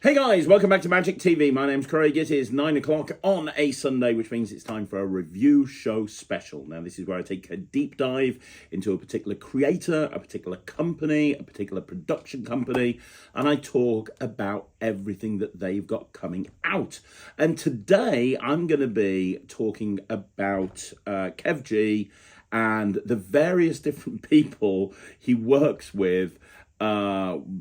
Hey guys, welcome back to Magic TV. My name's Craig. It is 9 o'clock on a Sunday, which means it's time for a review show special. Now, this is where I take a deep dive into a particular creator, a particular company, a particular production company, and I talk about everything that they've got coming out. And today, I'm going to be talking about Kev G and the various different people he works with,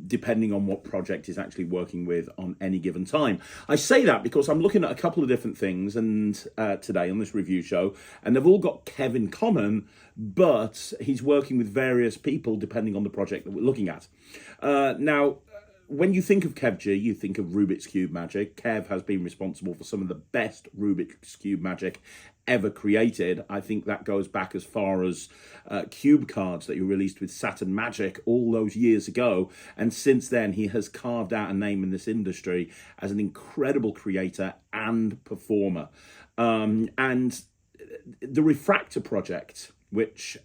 depending on what project he's actually working with on any given time. I say that because I'm looking at a couple of different things and today on this review show, and they've all got Kev in common, but he's working with various people depending on the project that we're looking at. Now, when you think of Kev G, you think of Rubik's Cube magic. Kev has been responsible for some of the best Rubik's Cube magic ever created. I think that goes back as far as cube cards that he released with Saturn Magic all those years ago. And since then, he has carved out a name in this industry as an incredible creator and performer. And the Refractor project, which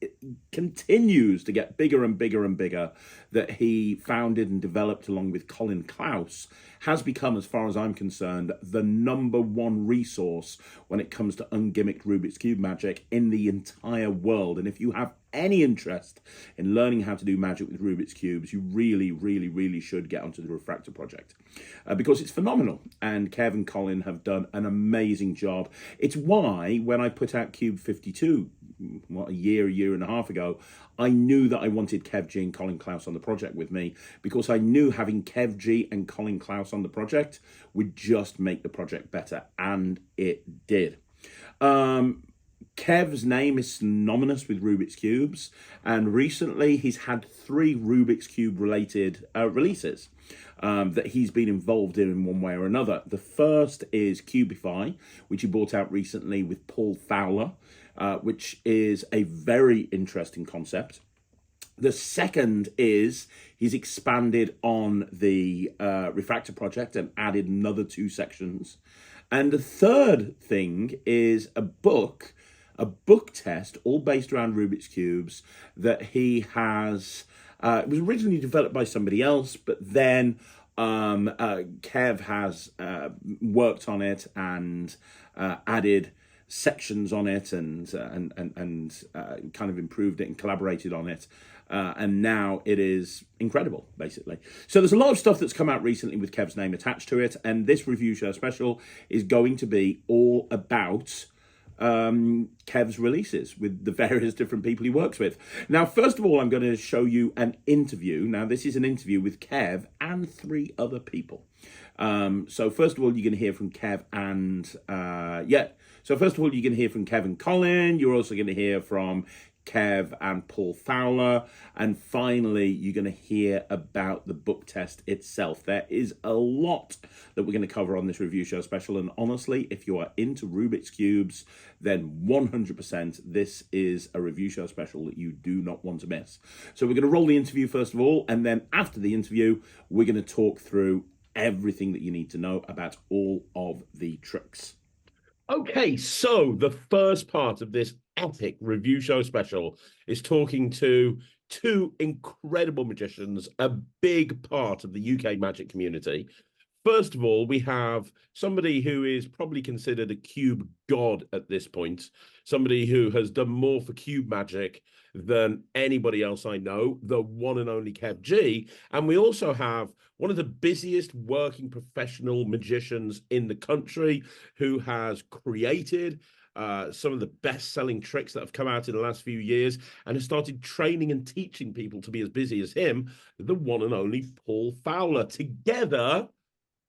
it continues to get bigger and bigger and bigger, that he founded and developed along with Colin Klaus, has become, as far as I'm concerned, the #1 resource when it comes to ungimmicked Rubik's Cube magic in the entire world. And if you have any interest in learning how to do magic with Rubik's Cubes, you really should get onto the Refractor project because it's phenomenal. And Kev and Colin have done an amazing job. It's why when I put out Cube 52, a year and a half ago, I knew that I wanted Kev G and Colin Klaus on the project with me, because I knew having Kev G and Colin Klaus on the project would just make the project better, and it did. Kev's name is synonymous with Rubik's Cubes, and recently he's had 3 Rubik's Cube related releases that he's been involved in one way or another. The first is Cubify, which he brought out recently with Paul Fowler, which is a very interesting concept. The second is he's expanded on the Refractor project and added another 2 sections. And the third thing is a book test, all based around Rubik's Cubes, that he has. It was originally developed by somebody else, but then Kev has worked on it and added sections on it and kind of improved it and collaborated on it. And now it is incredible, basically. So there's a lot of stuff that's come out recently with Kev's name attached to it, and this review show special is going to be all about Kev's releases with the various different people he works with. Now, first of all, I'm going to show you an interview. Now, this is an interview with Kev and 3 other people. So first of all, you're going to hear from Kev and So first of all, you're going to hear from Kev and Colin. You're also going to hear from Kev and Paul Fowler. And finally, you're going to hear about the book test itself. There is a lot that we're going to cover on this review show special. And honestly, if you are into Rubik's Cubes, then 100% this is a review show special that you do not want to miss. So we're going to roll the interview first of all. And then after the interview, we're going to talk through everything that you need to know about all of the tricks. Okay, so the first part of this epic review show special is talking to 2 incredible magicians, a big part of the UK magic community. First of all, we have somebody who is probably considered a cube god at this point, somebody who has done more for cube magic than anybody else I know, the one and only Kev G. And we also have one of the busiest working professional magicians in the country, who has created some of the best-selling tricks that have come out in the last few years and has started training and teaching people to be as busy as him, the one and only Paul Fowler. Together,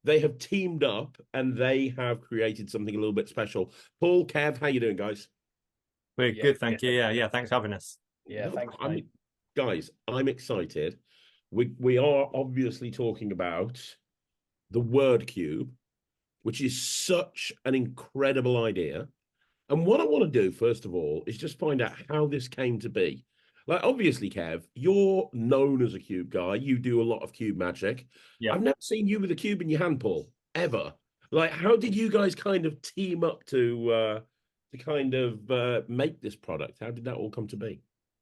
they have teamed up and they have created something a little bit special. Paul, Kev, how you doing, guys? We're good, thank you. Yeah, thanks for having us. Yeah, thanks, mate. Guys, I'm excited. We are obviously talking about the word cube, which is such an incredible idea. And what I want to do, first of all, is just find out how this came to be. Like, obviously, Kev, you're known as a cube guy. You do a lot of cube magic. Yeah. I've never seen you with a cube in your hand, Paul, ever. Like, how did you guys kind of team up to kind of make this product? How did that all come to be?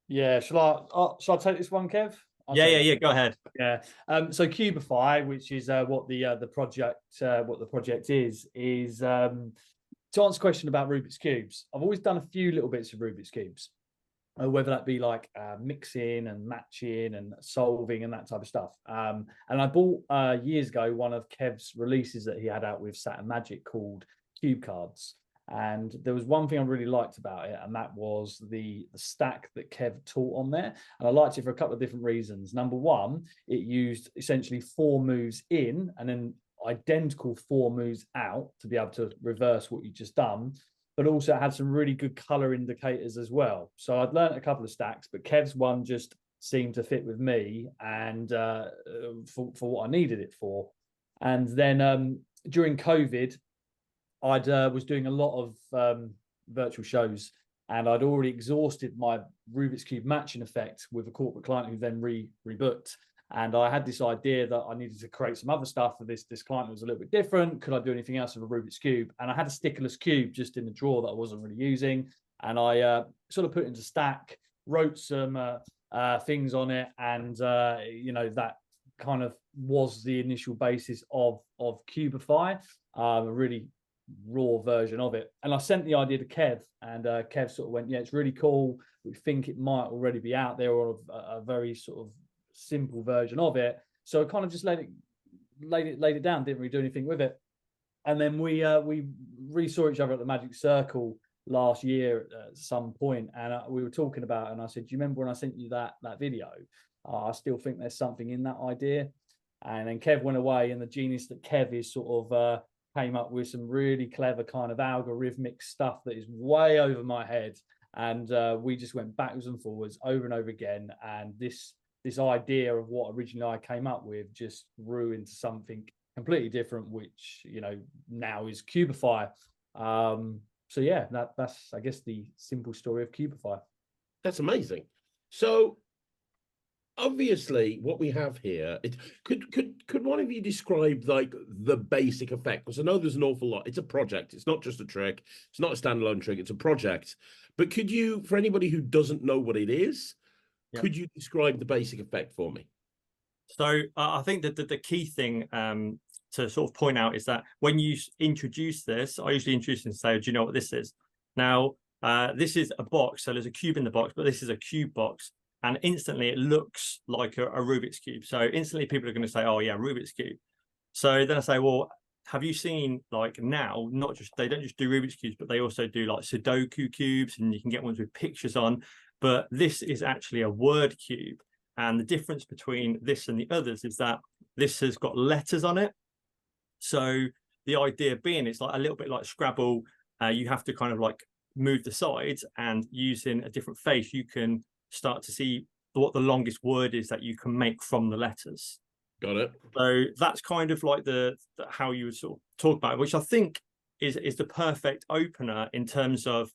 Yeah, shall I take this one, Kev? Yeah. Go ahead. Yeah. So Cubify, which is what the project is to answer a question about Rubik's cubes. I've always done a few little bits of Rubik's cubes, whether that be like mixing and matching and solving and that type of stuff. And I bought years ago one of Kev's releases that he had out with Saturn Magic called Cube Cards. And there was one thing I really liked about it, and that was the stack that Kev taught on there. And I liked it for a couple of different reasons. Number one, it used essentially 4 moves in and then identical 4 moves out to be able to reverse what you just done, but also it had some really good color indicators as well. So I'd learned a couple of stacks, but Kev's one just seemed to fit with me and for what I needed it for. And then during COVID, I was doing a lot of virtual shows, and I'd already exhausted my Rubik's Cube matching effect with a corporate client who then rebooked. And I had this idea that I needed to create some other stuff for this client that was a little bit different. Could I do anything else with a Rubik's Cube? And I had a stickerless cube just in the drawer that I wasn't really using. And I sort of put it into stack, wrote some things on it. And, that kind of was the initial basis of Cubify, a really raw version of it. And I sent the idea to Kev, and Kev sort of went, yeah, it's really cool. We think it might already be out there, or a very sort of simple version of it. So I kind of just laid it down, didn't really do anything with it. And then we re-saw each other at the Magic Circle last year at some point, and we were talking about it, and I said, do you remember when I sent you that video? I still think there's something in that idea. And then Kev went away, and the genius that Kev is sort of came up with some really clever kind of algorithmic stuff that is way over my head. And we just went backwards and forwards over and over again. And this idea of what originally I came up with just grew into something completely different, which, now is Cubify. So yeah, that's, I guess, the simple story of Cubify. That's amazing. So obviously what we have here, could one of you describe like the basic effect? Because I know there's an awful lot. It's a project. It's not just a trick. It's not a standalone trick. It's a project. But could you, for anybody who doesn't know what it is, could you describe the basic effect for me? So I think that the key thing to sort of point out is that when you introduce this, I usually introduce and say, do you know what this is? Now, this is a box. So there's a cube in the box, but this is a cube box. And instantly it looks like a Rubik's Cube. So instantly people are going to say, oh yeah, Rubik's Cube. So then I say, well, have you seen, like, now, they don't just do Rubik's Cubes, but they also do like Sudoku cubes, and you can get ones with pictures on. But this is actually a word cube. And the difference between this and the others is that this has got letters on it. So the idea being, it's like a little bit like Scrabble. You have to kind of like move the sides, and using a different face, you can start to see what the longest word is that you can make from the letters. Got it. So that's kind of like the how you would sort of talk about it, which I think is the perfect opener in terms of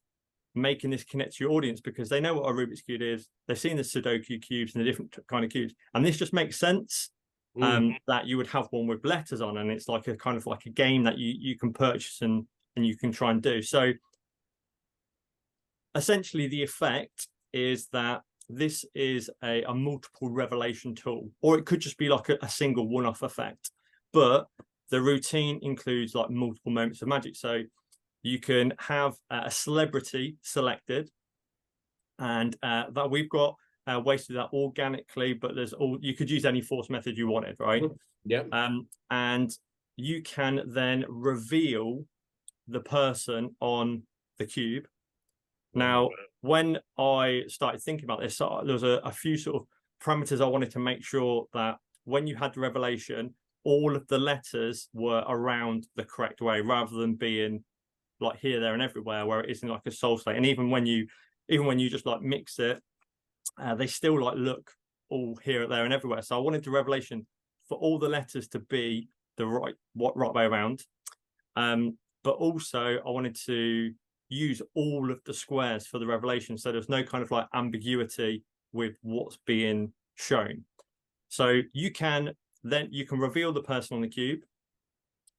making this connect to your audience, because they know what a Rubik's Cube is. They've seen the Sudoku cubes and the different kind of cubes, and this just makes sense. That you would have one with letters on, and it's like a kind of like a game that you can purchase and you can try and do. So essentially the effect is that this is a multiple revelation tool, or it could just be like a single one-off effect, but the routine includes like multiple moments of magic. So you can have a celebrity selected, and that we've got ways to do that organically, but you could use any force method you wanted, right? Yeah. And you can then reveal the person on the cube. Now, when I started thinking about this, there was a few sort of parameters I wanted to make sure that when you had the revelation, all of the letters were around the correct way, rather than being like here, there, and everywhere, where it isn't like a soul state. And even when you just like mix it, they still like look all here, there, and everywhere. So I wanted the revelation for all the letters to be the right way around. But also I wanted to use all of the squares for the revelation, so there's no kind of like ambiguity with what's being shown. So you can reveal the person on the cube.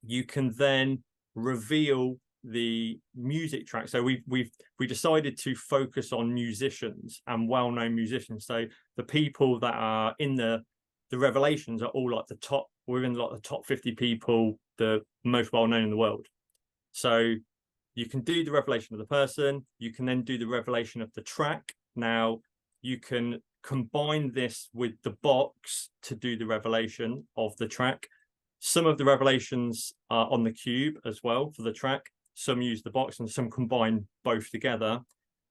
You can then reveal the music track. So we decided to focus on musicians and well-known musicians. So the people that are in the revelations are all like the top, within like the top 50 people, the most well-known in the world. So you can do the revelation of the person, you can then do the revelation of the track. Now you can combine this with the box to do the revelation of the track. Some of the revelations are on the cube as well for the track. Some use the box and some combine both together.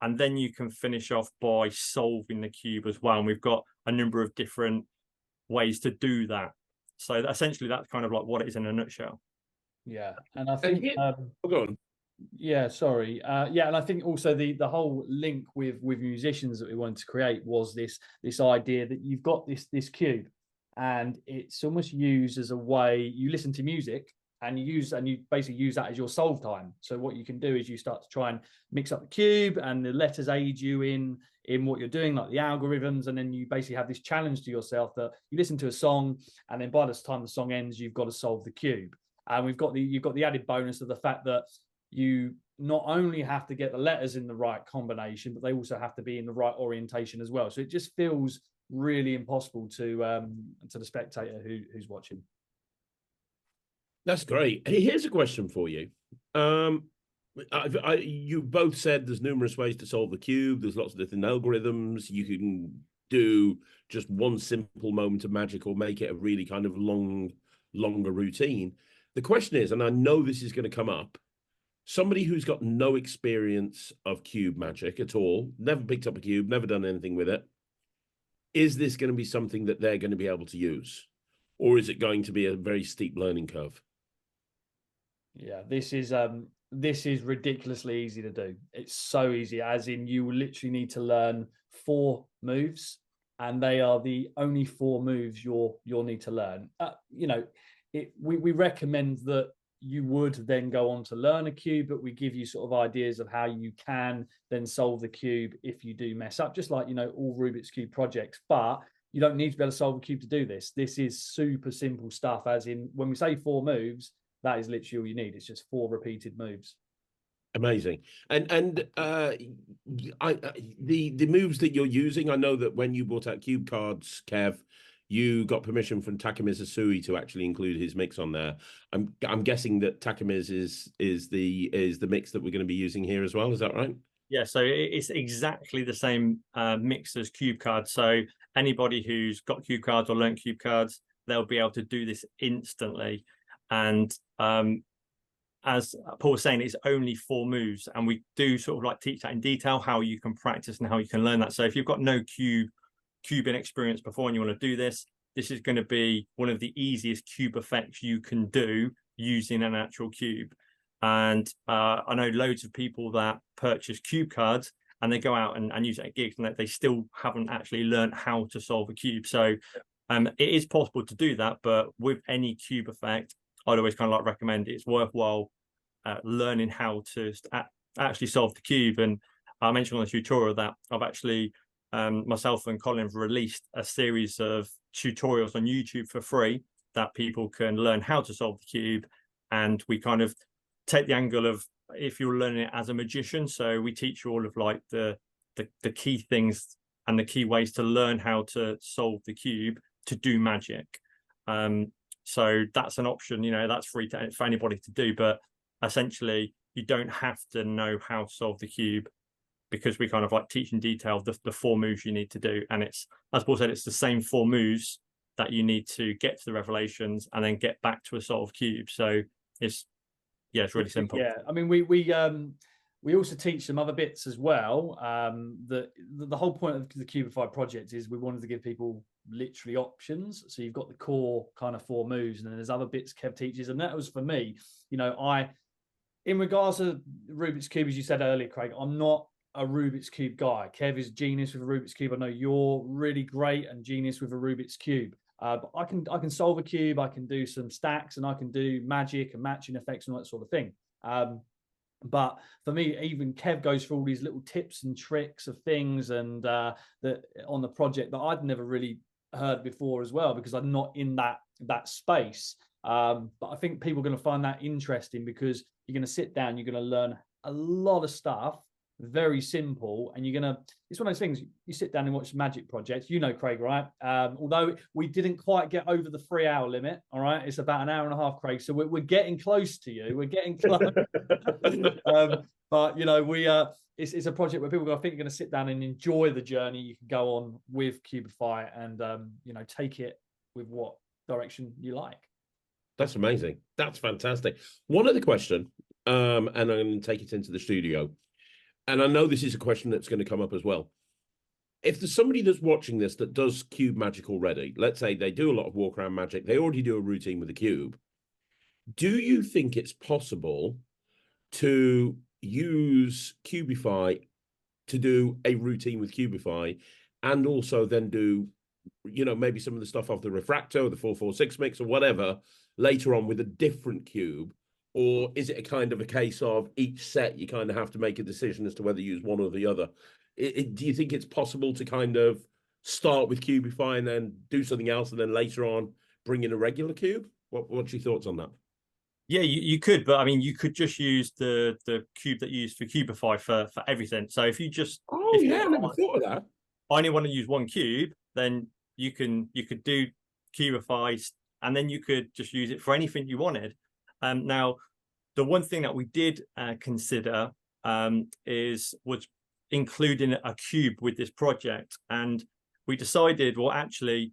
And then you can finish off by solving the cube as well. And we've got a number of different ways to do that. So essentially that's kind of like what it is in a nutshell. Yeah. And I think go on. Yeah, sorry. Yeah, and I think also the whole link with musicians that we wanted to create was this idea that you've got this cube, and it's almost used as a way you listen to music and you basically use that as your solve time. So what you can do is you start to try and mix up the cube, and the letters aid you in what you're doing, like the algorithms, and then you basically have this challenge to yourself that you listen to a song, and then by the time the song ends, you've got to solve the cube. And you've got the added bonus of the fact that you not only have to get the letters in the right combination, but they also have to be in the right orientation as well. So it just feels really impossible to the spectator who's watching. That's great. Hey, here's a question for you. You both said there's numerous ways to solve the cube. There's lots of different algorithms. You can do just one simple moment of magic or make it a really kind of longer routine. The question is, and I know this is going to come up, somebody who's got no experience of cube magic at all, never picked up a cube, never done anything with it, is this going to be something that they're going to be able to use? Or is it going to be a very steep learning curve? Yeah, this is ridiculously easy to do. It's so easy, as in you will literally need to learn 4 moves, and they are the only 4 moves you'll need to learn. We recommend that you would then go on to learn a cube, but we give you sort of ideas of how you can then solve the cube if you do mess up, just like, all Rubik's Cube projects. But you don't need to be able to solve a cube to do this. This is super simple stuff, as in when we say 4 moves, that is literally all you need. It's just 4 repeated moves. Amazing. And the moves that you're using, I know that when you brought out cube cards, Kev, you got permission from Takamiz Asui to actually include his mix on there. I'm guessing that Takamiz is the mix that we're going to be using here as well. Is that right? Yeah, so it's exactly the same mix as cube cards. So anybody who's got cube cards or learned cube cards, they'll be able to do this instantly. And as Paul was saying, it's only 4 moves, and we do sort of like teach that in detail, how you can practice and how you can learn that. So if you've got no cubing experience before and you want to do this, this is going to be one of the easiest cube effects you can do using an actual cube. And I know loads of people that purchase cube cards and they go out and use it at gigs, and they still haven't actually learned how to solve a cube. So it is possible to do that, but with any cube effect, I'd always kind of like recommend it's worthwhile learning how to actually solve the cube. And I mentioned on the tutorial that I've actually myself and Colin have released a series of tutorials on YouTube for free that people can learn how to solve the cube. And we kind of take the angle of if you're learning it as a magician. So we teach you all of like the key things and the key ways to learn how to solve the cube to do magic. So that's an option, that's free for anybody to do. But essentially, you don't have to know how to solve the cube, because we kind of like teach in detail the 4 moves you need to do. And it's, as Paul said, it's the same 4 moves that you need to get to the revelations and then get back to a solved cube. So it's really simple. Yeah, I mean, we also teach some other bits as well. The whole point of the Cubify project is we wanted to give people literally options. So you've got the core kind of 4 moves, and then there's other bits Kev teaches. And that was for me, in regards to Rubik's Cube, as you said earlier, Craig, I'm not a Rubik's Cube guy. Kev is genius with a Rubik's Cube. I know you're really great and genius with a Rubik's Cube. But I can solve a cube, I can do some stacks, and I can do magic and matching effects and all that sort of thing. But for me, even Kev goes through all these little tips and tricks of things and that on the project that I'd never really heard before as well, because I'm not in that space. But I think people are going to find that interesting, because you're going to sit down, you're going to learn a lot of stuff, very simple, and it's one of those things, you sit down and watch Magic Project, you know, Craig, right? Although we didn't quite get over the 3-hour limit, all right, it's about an hour and a half, Craig, so we're getting close to you, we're getting close. But you know, it's a project where people, I think, are going to sit down and enjoy the journey. You can go on with Cubify and you know, take it with what direction you like. That's amazing. That's fantastic. One other question, and I'm going to take it into the studio. And I know this is a question that's going to come up as well. If there's somebody that's watching this that does cube magic already, let's say they do a lot of walk around magic, they already do a routine with the cube. Do you think it's possible to use Cubify to do a routine with Cubify and also then do, you know, maybe some of the stuff off the Refractor or the 446 mix or whatever later on with a different cube? Or is it a kind of a case of each set you kind of have to make a decision as to whether you use one or the other? Do you think it's possible to kind of start with Cubify and then do something else and then later on bring in a regular cube? What's your thoughts on that? Yeah, you could, but I mean, you could just use the cube that you use for Cubify for everything. So if you just I never thought of that. I only want to use one cube, then you could do Cubify, and then you could just use it for anything you wanted. Now, the one thing that we did consider was including a cube with this project, and we decided, well, actually,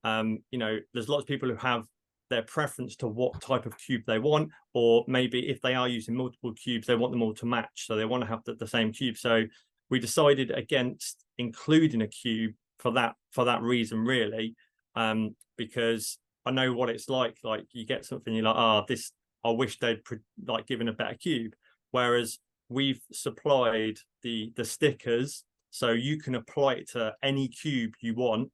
you know, there's lots of people who have their preference to what type of cube they want, or maybe if they are using multiple cubes, they want them all to match, so they want to have the same cube. So we decided against including a cube for that reason, really, because I know what it's like you get something, you're like, this, I wish they'd like given a better cube. Whereas we've supplied the stickers, so you can apply it to any cube you want,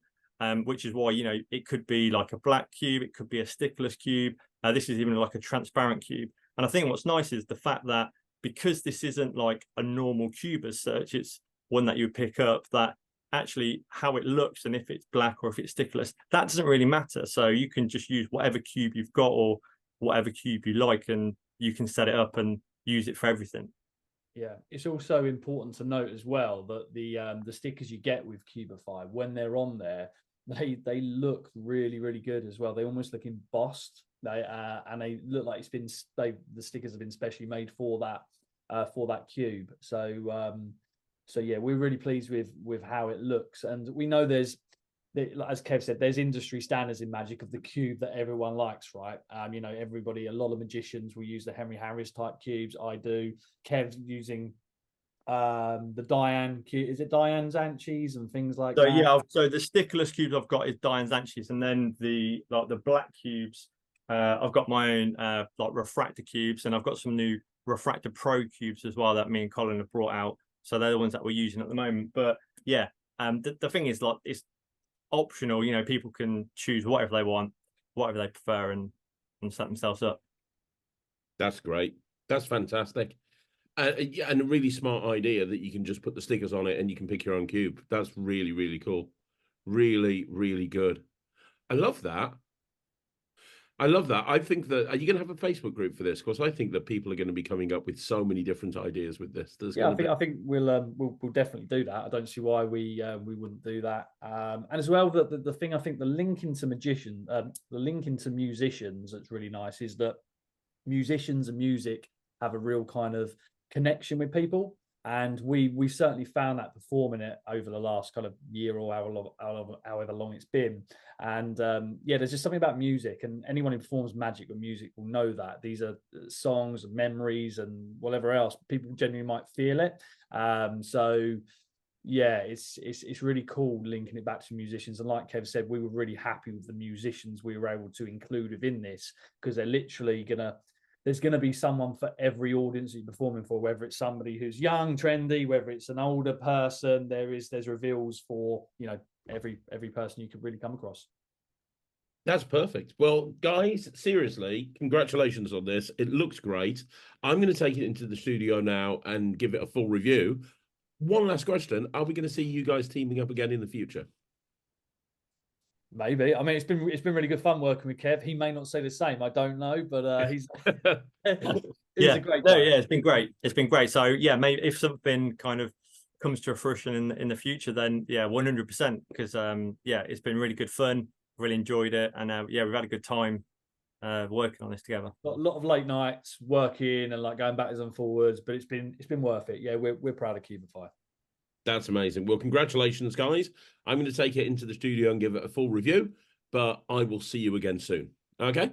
which is why, you know, it could be like a black cube, it could be a stickless cube. This is even like a transparent cube. And I think what's nice is the fact that because this isn't like a normal cube as such, it's one that you pick up, that actually how it looks and if it's black or if it's stickless, that doesn't really matter. So you can just use whatever cube you've got or whatever cube you like, and you can set it up and use it for everything. Yeah, it's also important to note as well that the stickers you get with Cubify, when they're on there, they look really, really good as well. They almost look embossed. And they look like the stickers have been specially made for that cube. So yeah, we're really pleased with how it looks, and we know as Kev said, there's industry standards in Magic of the cube that everyone likes, right? You know, a lot of magicians will use the Henry Harris type cubes. I do. Kev's using the Diane cube. Is it Diane Zanchis and things like that? Yeah, so the stickless cubes I've got is Diane Zanchis, and then the black cubes, I've got my own like Refractor cubes, and I've got some new Refractor Pro cubes as well that me and Colin have brought out. So they're the ones that we're using at the moment. But yeah, the thing is, like, it's optional. You know, people can choose whatever they want, whatever they prefer, and set themselves up. That's great. That's fantastic. And a really smart idea that you can just put the stickers on it and you can pick your own cube. That's really, really cool. Really, really good. I love that. I think that, are you going to have a Facebook group for this? Because I think that people are going to be coming up with so many different ideas with this. I think we'll definitely do that. I don't see why we wouldn't do that. And as well, the thing, I think the link into musicians that's really nice is that musicians and music have a real kind of connection with people, and we certainly found that performing it over the last kind of year or however long it's been. And yeah, there's just something about music, and anyone who performs magic with music will know that these are songs, memories, and whatever else. People genuinely might feel it. So yeah, it's really cool linking it back to musicians. And like Kev said, we were really happy with the musicians we were able to include within this, because they're literally there's going to be someone for every audience you're performing for, whether it's somebody who's young, trendy, whether it's an older person. There's reveals for, you know, every person you could really come across. That's perfect. Well, guys, seriously, congratulations on this. It looks great. I'm going to take it into the studio now and give it a full review. One last question. Are we going to see you guys teaming up again in the future? Maybe. I mean, it's been really good fun working with Kev. He may not say the same. I don't know, but he's He's a great no, guy. yeah, it's been great. It's been great. So yeah, maybe if something kind of comes to fruition in the future, then yeah, 100%. Because yeah, it's been really good fun. Really enjoyed it, and yeah, we've had a good time working on this together. A lot of late nights working and like going backwards and forwards, but it's been worth it. Yeah, we're proud of Cubify. That's amazing. Well, congratulations, guys. I'm going to take it into the studio and give it a full review, but I will see you again soon. Okay?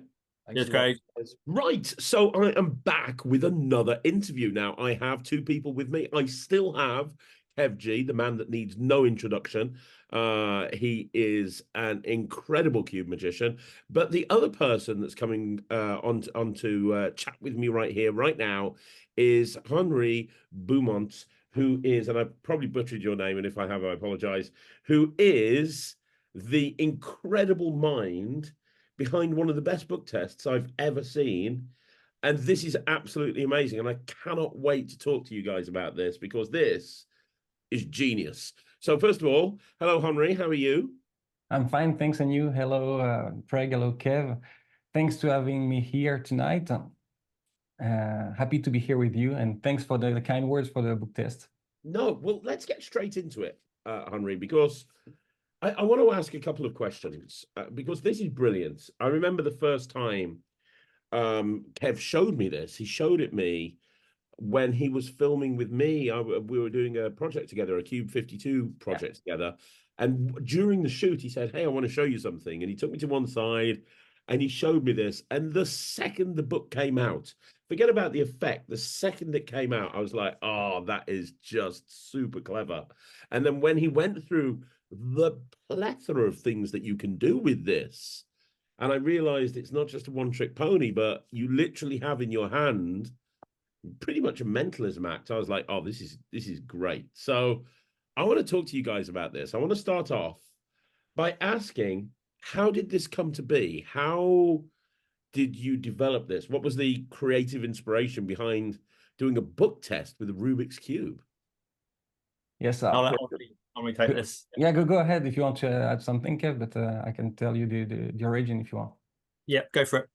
Yes, great. Right. So I am back with another interview. Now, I have two people with me. I still have Kev G, the man that needs no introduction. He is an incredible cube magician. But the other person that's coming on to chat with me right here, right now, is Henri Beaumont, who is, and I probably butchered your name, and if I have, I apologize, who is the incredible mind behind one of the best book tests I've ever seen. And this is absolutely amazing. And I cannot wait to talk to you guys about this because this is genius. So first of all, hello, Henri. How are you? I'm fine, thanks. And you? Hello, Craig. Hello, Kev. Thanks to having me here tonight. Happy to be here with you. And thanks for the kind words for the book test. No, well, let's get straight into it, Henri, because I want to ask a couple of questions because this is brilliant. I remember the first time Kev showed me this. He showed it me when he was filming with me. We were doing a project together, a Cube 52 project together. And during the shoot, he said, "Hey, I want to show you something." And he took me to one side and he showed me this. And the second the book came out, forget about the effect. The second it came out, I was like, oh, that is just super clever. And then when he went through the plethora of things that you can do with this, and I realized it's not just a one-trick pony, but you literally have in your hand pretty much a mentalism act. I was like, oh, this is great. So I want to talk to you guys about this. I want to start off by asking, how did this come to be? How did you develop this? What was the creative inspiration behind doing a book test with a Rubik's Cube? Yes, I'll let take this. Yeah, go ahead if you want to add something, Kev, but I can tell you the origin if you want. Yeah, go for it.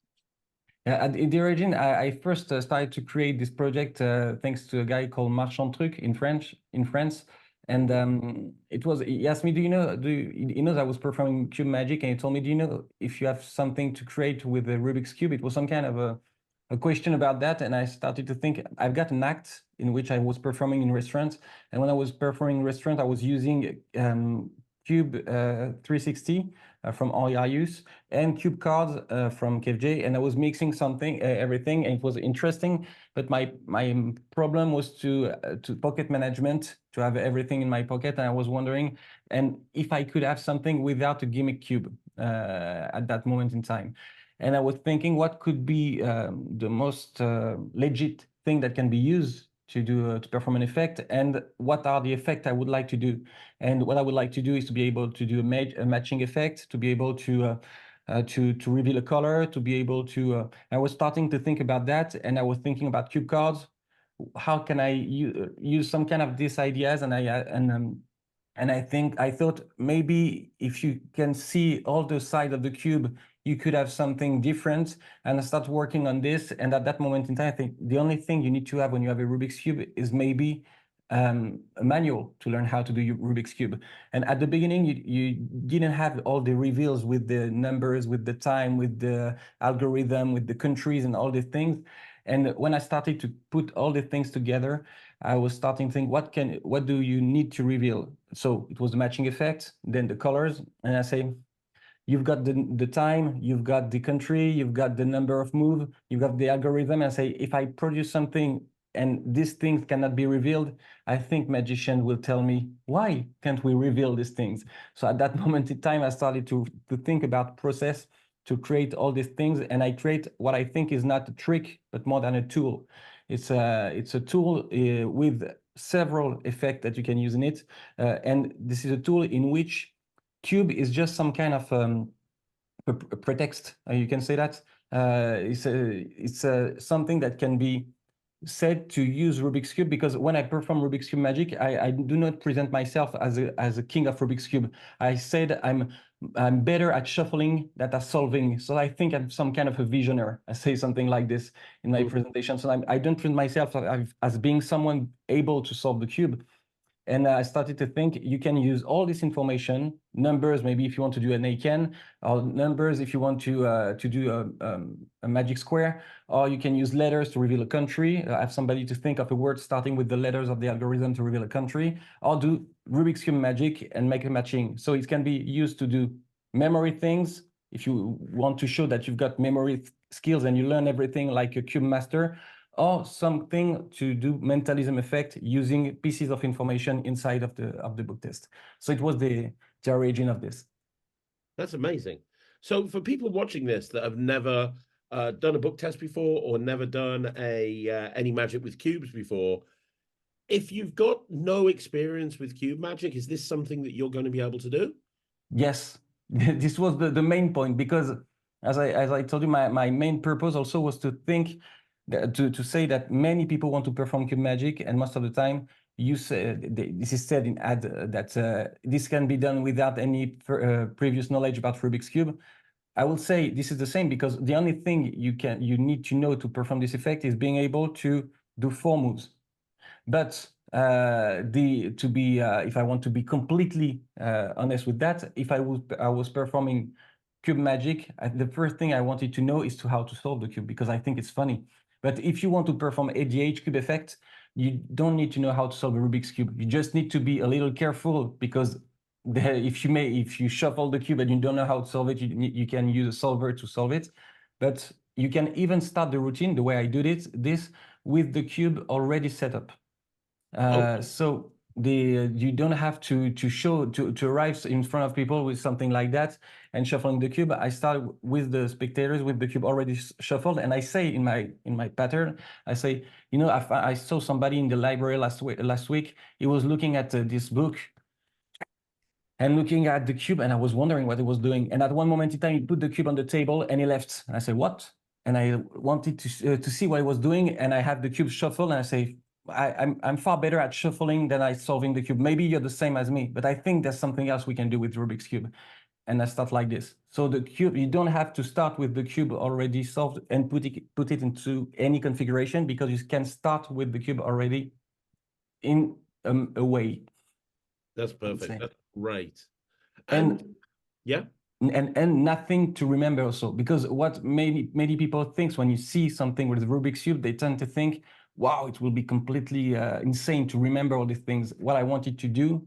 Yeah, at the origin, I first started to create this project thanks to a guy called Marchand Truc in France. And it was, he asked me, he knows I was performing cube magic, and he told me, do you know if you have something to create with the Rubik's Cube? It was some kind of a question about that. And I started to think, I've got an act in which I was performing in restaurants. And when I was performing in restaurants, I was using Cube 360 from Arius and Cube cards from Kev G, and I was mixing everything, and it was interesting. But my problem was to pocket management, to have everything in my pocket, and I was wondering, and if I could have something without a gimmick cube at that moment in time. And I was thinking, what could be the most legit thing that can be used to perform an effect, and what are the effects I would like to do. And what I would like to do is to be able to do a matching effect, to be able to reveal a color, to be able to. I was starting to think about that, and I was thinking about cube cards. How can I use some kind of these ideas? And I thought maybe if you can see all the sides of the cube, you could have something different. And I start working on this. And at that moment in time, I think the only thing you need to have when you have a Rubik's Cube is maybe a manual to learn how to do Rubik's Cube. And at the beginning, you didn't have all the reveals with the numbers, with the time, with the algorithm, with the countries and all these things. And when I started to put all the things together, I was starting to think, what do you need to reveal? So it was the matching effect, then the colors, and I say, you've got the time, you've got the country, you've got the number of move, you've got the algorithm. And say, if I produce something and these things cannot be revealed, I think magician will tell me, why can't we reveal these things? So at that moment in time, I started to think about process to create all these things. And I create what I think is not a trick, but more than a tool. It's a tool with several effects that you can use in it. And this is a tool in which cube is just some kind of a pretext. You can say that. It's something that can be said to use Rubik's Cube because when I perform Rubik's Cube magic, I do not present myself as a king of Rubik's Cube. I said I'm better at shuffling than at solving. So I think I'm some kind of a visionary. I say something like this in my presentation. So I don't present myself as being someone able to solve the cube. And I started to think you can use all this information, numbers, maybe if you want to do an Aken, or numbers if you want to do a magic square, or you can use letters to reveal a country. Have somebody to think of a word starting with the letters of the algorithm to reveal a country, or do Rubik's Cube magic and make a matching. So it can be used to do memory things. If you want to show that you've got memory skills and you learn everything like a cube master, or something to do mentalism effect using pieces of information inside of the book test. So it was the origin of this. That's amazing. So for people watching this that have never done a book test before or never done any magic with cubes before, if you've got no experience with cube magic, is this something that you're going to be able to do? Yes, this was the main point, because as I told you, my main purpose also was to think to say that many people want to perform cube magic, and most of the time you say this is said in ad that this can be done without any previous knowledge about Rubik's Cube. I will say this is the same, because the only thing you need to know to perform this effect is being able to do 4 moves. But if I want to be completely honest with that, if I was performing cube magic, the first thing I wanted to know is how to solve the cube, because I think it's funny. But if you want to perform ADH cube effect, you don't need to know how to solve a Rubik's Cube. You just need to be a little careful, because if you shuffle the cube and you don't know how to solve it, you can use a solver to solve it. But you can even start the routine the way I do this with the cube already set up. So you don't have to arrive in front of people with something like that and shuffling the cube. I start with the spectators with the cube already shuffled, and I say in my pattern, I say, you know, I saw somebody in the library last week. He was looking at this book and looking at the cube, and I was wondering what he was doing. And at one moment in time, he put the cube on the table and he left. And I said, what? And I wanted to see what he was doing, and I had the cube shuffled, and I say, I'm far better at shuffling than at solving the cube. Maybe you're the same as me, but I think there's something else we can do with Rubik's Cube. And I start like this. So the cube, you don't have to start with the cube already solved and put it into any configuration, because you can start with the cube already in a way. That's perfect. That's great. And yeah. And nothing to remember also, because what many people think when you see something with Rubik's Cube, they tend to think, wow, it will be completely insane to remember all these things. What I wanted to do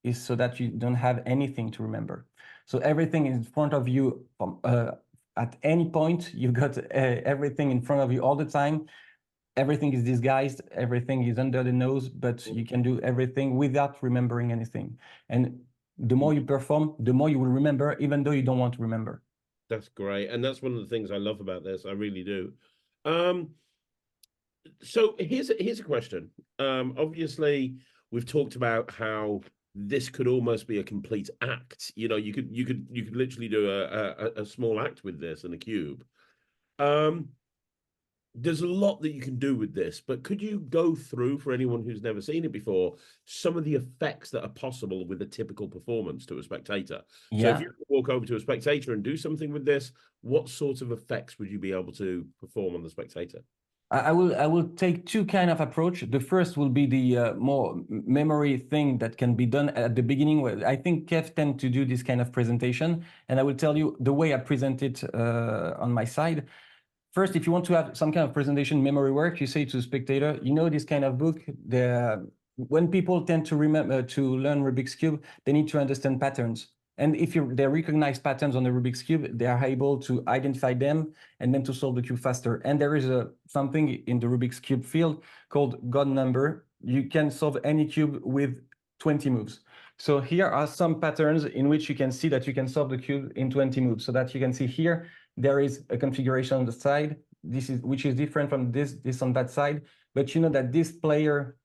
is so that you don't have anything to remember. So everything is in front of you at any point. You've got everything in front of you all the time. Everything is disguised. Everything is under the nose, but you can do everything without remembering anything. And the more you perform, the more you will remember, even though you don't want to remember. That's great. And that's one of the things I love about this. I really do. So here's a question. Obviously, we've talked about how this could almost be a complete act. You know, you could literally do a small act with this and a cube. There's a lot that you can do with this, but could you go through, for anyone who's never seen it before, some of the effects that are possible with a typical performance to a spectator? Yeah. So if you walk over to a spectator and do something with this, what sorts of effects would you be able to perform on the spectator? I will take 2 kind of approach. The first will be the more memory thing that can be done at the beginning, where I think Kev tend to do this kind of presentation, and I will tell you the way I present it on my side. First, if you want to have some kind of presentation memory work, you say to the spectator, you know, this kind of book, when people tend to remember to learn Rubik's Cube, they need to understand patterns. And if they recognize patterns on the Rubik's Cube, they are able to identify them and then to solve the cube faster. And there is something in the Rubik's Cube field called God number. You can solve any cube with 20 moves. So here are some patterns in which you can see that you can solve the cube in 20 moves. So that you can see here, there is a configuration on the side, which is different from this on that side. But you know that this player,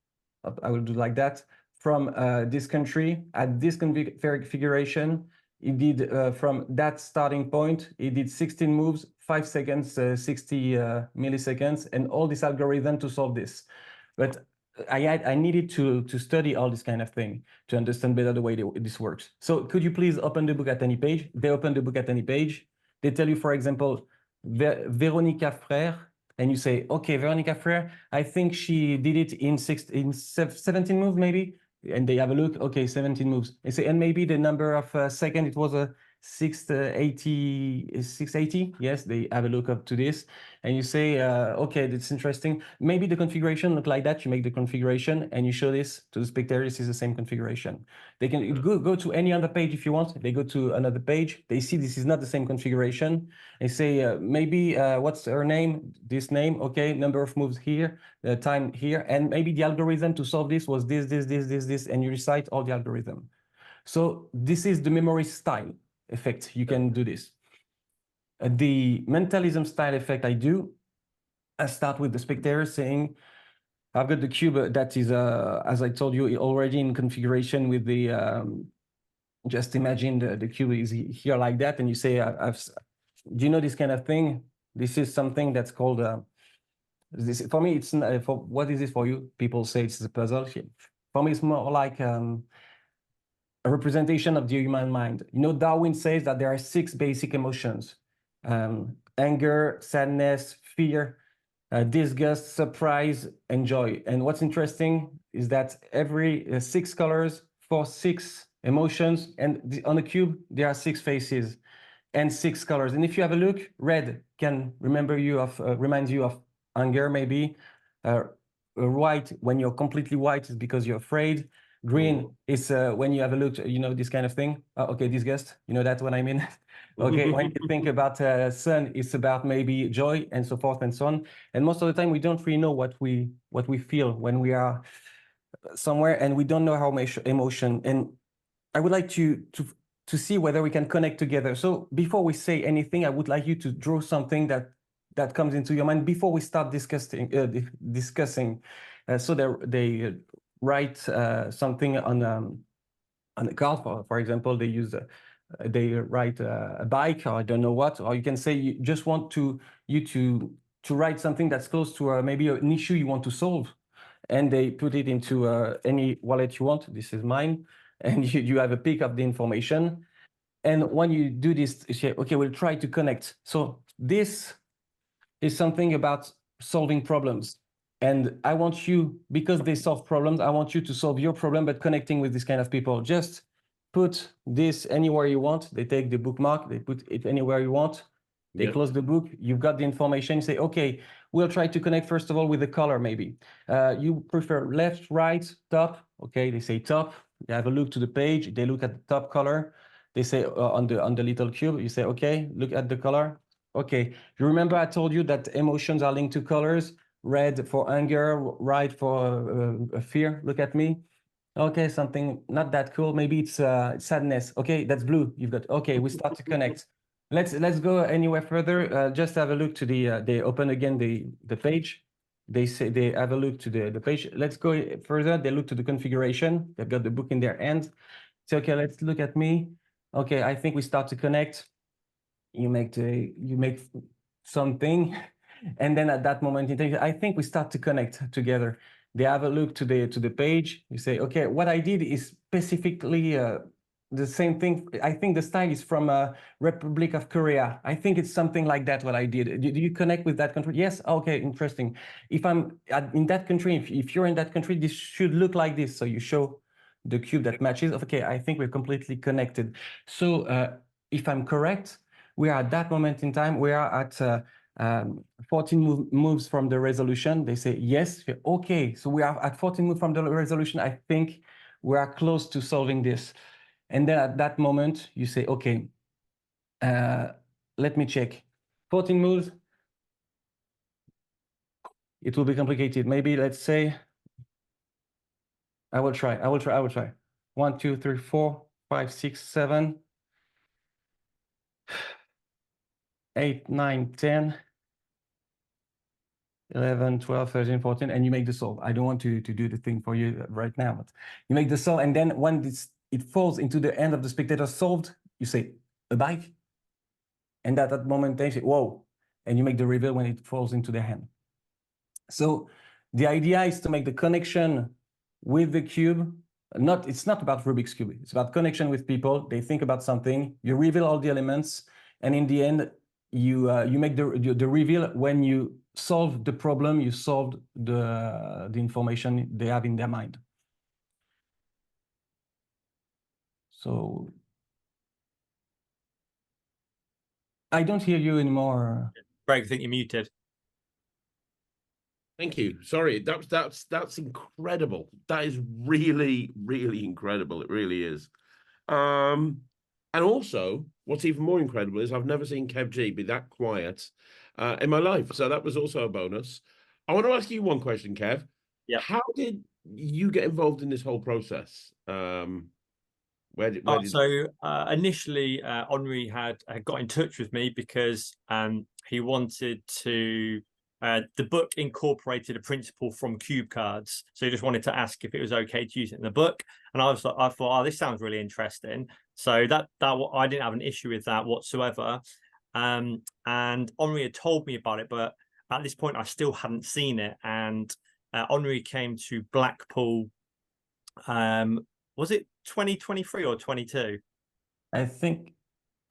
I will do like that, from this country at this configuration He did from that starting point, he did 16 moves, 5 seconds, 60 milliseconds, and all this algorithm to solve this. But I needed to study all this kind of thing to understand better the way this works. So could you please open the book at any page? They open the book at any page. They tell you, for example, Véronica Frère, and you say, okay, Véronica Frère, I think she did it in 17 moves maybe. And they have a look, okay, 17 moves. They say, and maybe the number of second, it was a 680. Yes, they have a look up to this. And you say, okay, that's interesting. Maybe the configuration look like that. You make the configuration and you show this to the spectators. This is the same configuration. They can go to any other page if you want. They go to another page. They see this is not the same configuration. They say, maybe what's her name? This name, okay, number of moves here, time here. And maybe the algorithm to solve this was this, and you recite all the algorithm. So this is the memory style effect. You can do this. The mentalism style effect I start with the spectator saying, I've got the cube that is, as I told you, already in configuration with the, just imagine the cube is here like that. And you say, do you know this kind of thing? This is something that's called, this, for me, it's, what is this for you? People say it's a puzzle. For me, it's more like, a representation of the human mind. You know, Darwin says that there are 6 basic emotions: anger, sadness, fear, disgust, surprise, and joy. And what's interesting is that every 6 colors for 6 emotions, and on the cube there are 6 faces and 6 colors. And if you have a look, red can reminds you of anger, maybe. White, when you're completely white, is because you're afraid. Green is when you have a look, you know, this kind of thing. Okay, disgust, you know that's what I mean. Okay, when you think about sun, it's about maybe joy and so forth and so on. And most of the time, we don't really know what we feel when we are somewhere, and we don't know how much emotion. And I would like to see whether we can connect together. So before we say anything, I would like you to draw something that comes into your mind before we start discussing. So they write something on a card, for example. They write a bike, or I don't know what, or you can say you just want to write something that's close to maybe an issue you want to solve, and they put it into any wallet you want. This is mine, and you have a pick of the information. And when you do this, you say, okay, we'll try to connect. So this is something about solving problems. And I want you, because they solve problems, I want you to solve your problem, but connecting with this kind of people. Just put this anywhere you want. They take the bookmark, they put it anywhere you want. They close the book, you've got the information. You say, okay, we'll try to connect first of all with the color, maybe. You prefer left, right, top. Okay, they say top. They have a look to the page. They look at the top color. They say on the little cube, you say, okay, look at the color. Okay, you remember I told you that emotions are linked to colors. Red for anger, right for fear. Look at me. Okay, something not that cool. Maybe it's sadness. Okay, that's blue. You've got, okay, we start to connect. Let's go anywhere further. Just have a look to the, they open again the page. They say they have a look to the page. Let's go further. They look to the configuration. They've got the book in their hand. Say, okay, let's look at me. Okay, I think we start to connect. You make something. And then at that moment, I think we start to connect together. They have a look to the page. You say, okay, what I did is specifically the same thing. I think the style is from Republic of Korea. I think it's something like that, what I did. Do you connect with that country? Yes, okay, interesting. If I'm in that country, if you're in that country, this should look like this. So you show the cube that matches. Okay, I think we're completely connected. So if I'm correct, we are at that moment in time, we are at 14 moves from the resolution. They say, yes, okay, so we are at 14 moves from the resolution. I think we are close to solving this. And then at that moment, you say, okay, let me check. 14 moves, it will be complicated. Maybe let's say, I will try. 1, 2, 3, 4, 5, 6, 7, 8, 9, 10, 11, 12, 13, 14, and you make the solve. I don't want to do the thing for you right now, but you make the solve, and then when it falls into the end of the spectator solved, you say a bike, and at that moment they say, whoa, and you make the reveal when it falls into their hand. So the idea is to make the connection with the cube. It's not about Rubik's Cube. It's about connection with people. They think about something, you reveal all the elements, and in the end, you make the reveal when you solve the problem, you solved the information they have in their mind. So I don't hear you anymore. Greg, I think you're muted. Thank you. Sorry, that's incredible. That is really, really incredible. It really is. And also, what's even more incredible is I've never seen Kev G be that quiet in my life. So that was also a bonus. I want to ask you one question, Kev. Yeah. How did you get involved in this whole process? Initially, Henri had got in touch with me because he wanted to. The book incorporated a principle from cube cards, so he just wanted to ask if it was okay to use it in the book. And I thought, oh, this sounds really interesting. So that I didn't have an issue with that whatsoever. And Henri had told me about it, but at this point I still hadn't seen it. And Henri came to Blackpool. Was it 2023 or 22? I think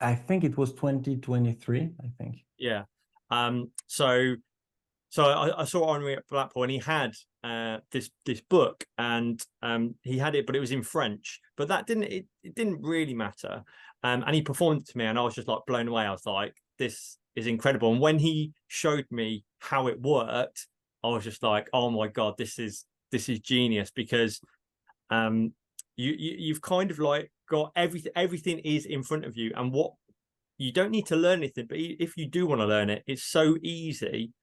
it was 2023. I think. Yeah. So I saw Henri at Blackpool, and he had this book, and he had it, but it was in French. But that it didn't really matter. And he performed it to me, and I was just like blown away. I was like, this is incredible. And when he showed me how it worked, I was just like, oh my God, this is genius, because you've kind of like got everything is in front of you, and what you don't need to learn anything, but if you do want to learn it, it's so easy.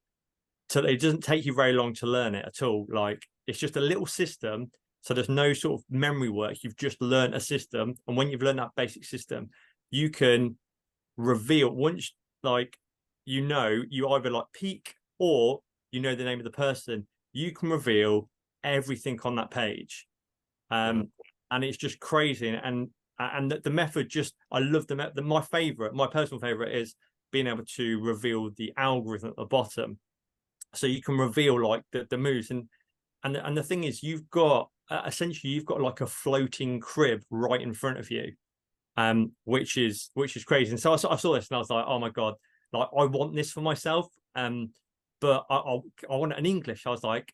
So it doesn't take you very long to learn it at all. Like, it's just a little system. So there's no sort of memory work. You've just learned a system. And when you've learned that basic system, you can reveal once, like, you either like peek or you know the name of the person, you can reveal everything on that page. And it's just crazy. And the method I love my personal favorite is being able to reveal the algorithm at the bottom. So you can reveal like the moves, and the thing is, you've got essentially you've got like a floating crib right in front of you, which is crazy. And so I saw this and I was like, oh my God, like I want this for myself. But I want it in English. I was like,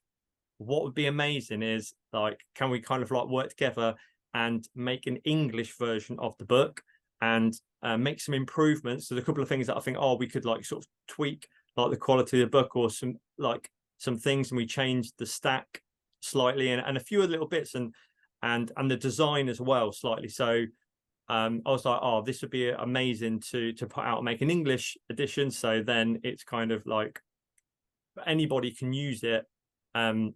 what would be amazing is like, can we kind of like work together and make an English version of the book and make some improvements? There's a couple of things that I think, we could like sort of tweak, like the quality of the book, or some things, and we changed the stack slightly, and a few other little bits, and the design as well slightly. So I was like, oh, this would be amazing to put out and make an English edition, so then it's kind of like anybody can use it. And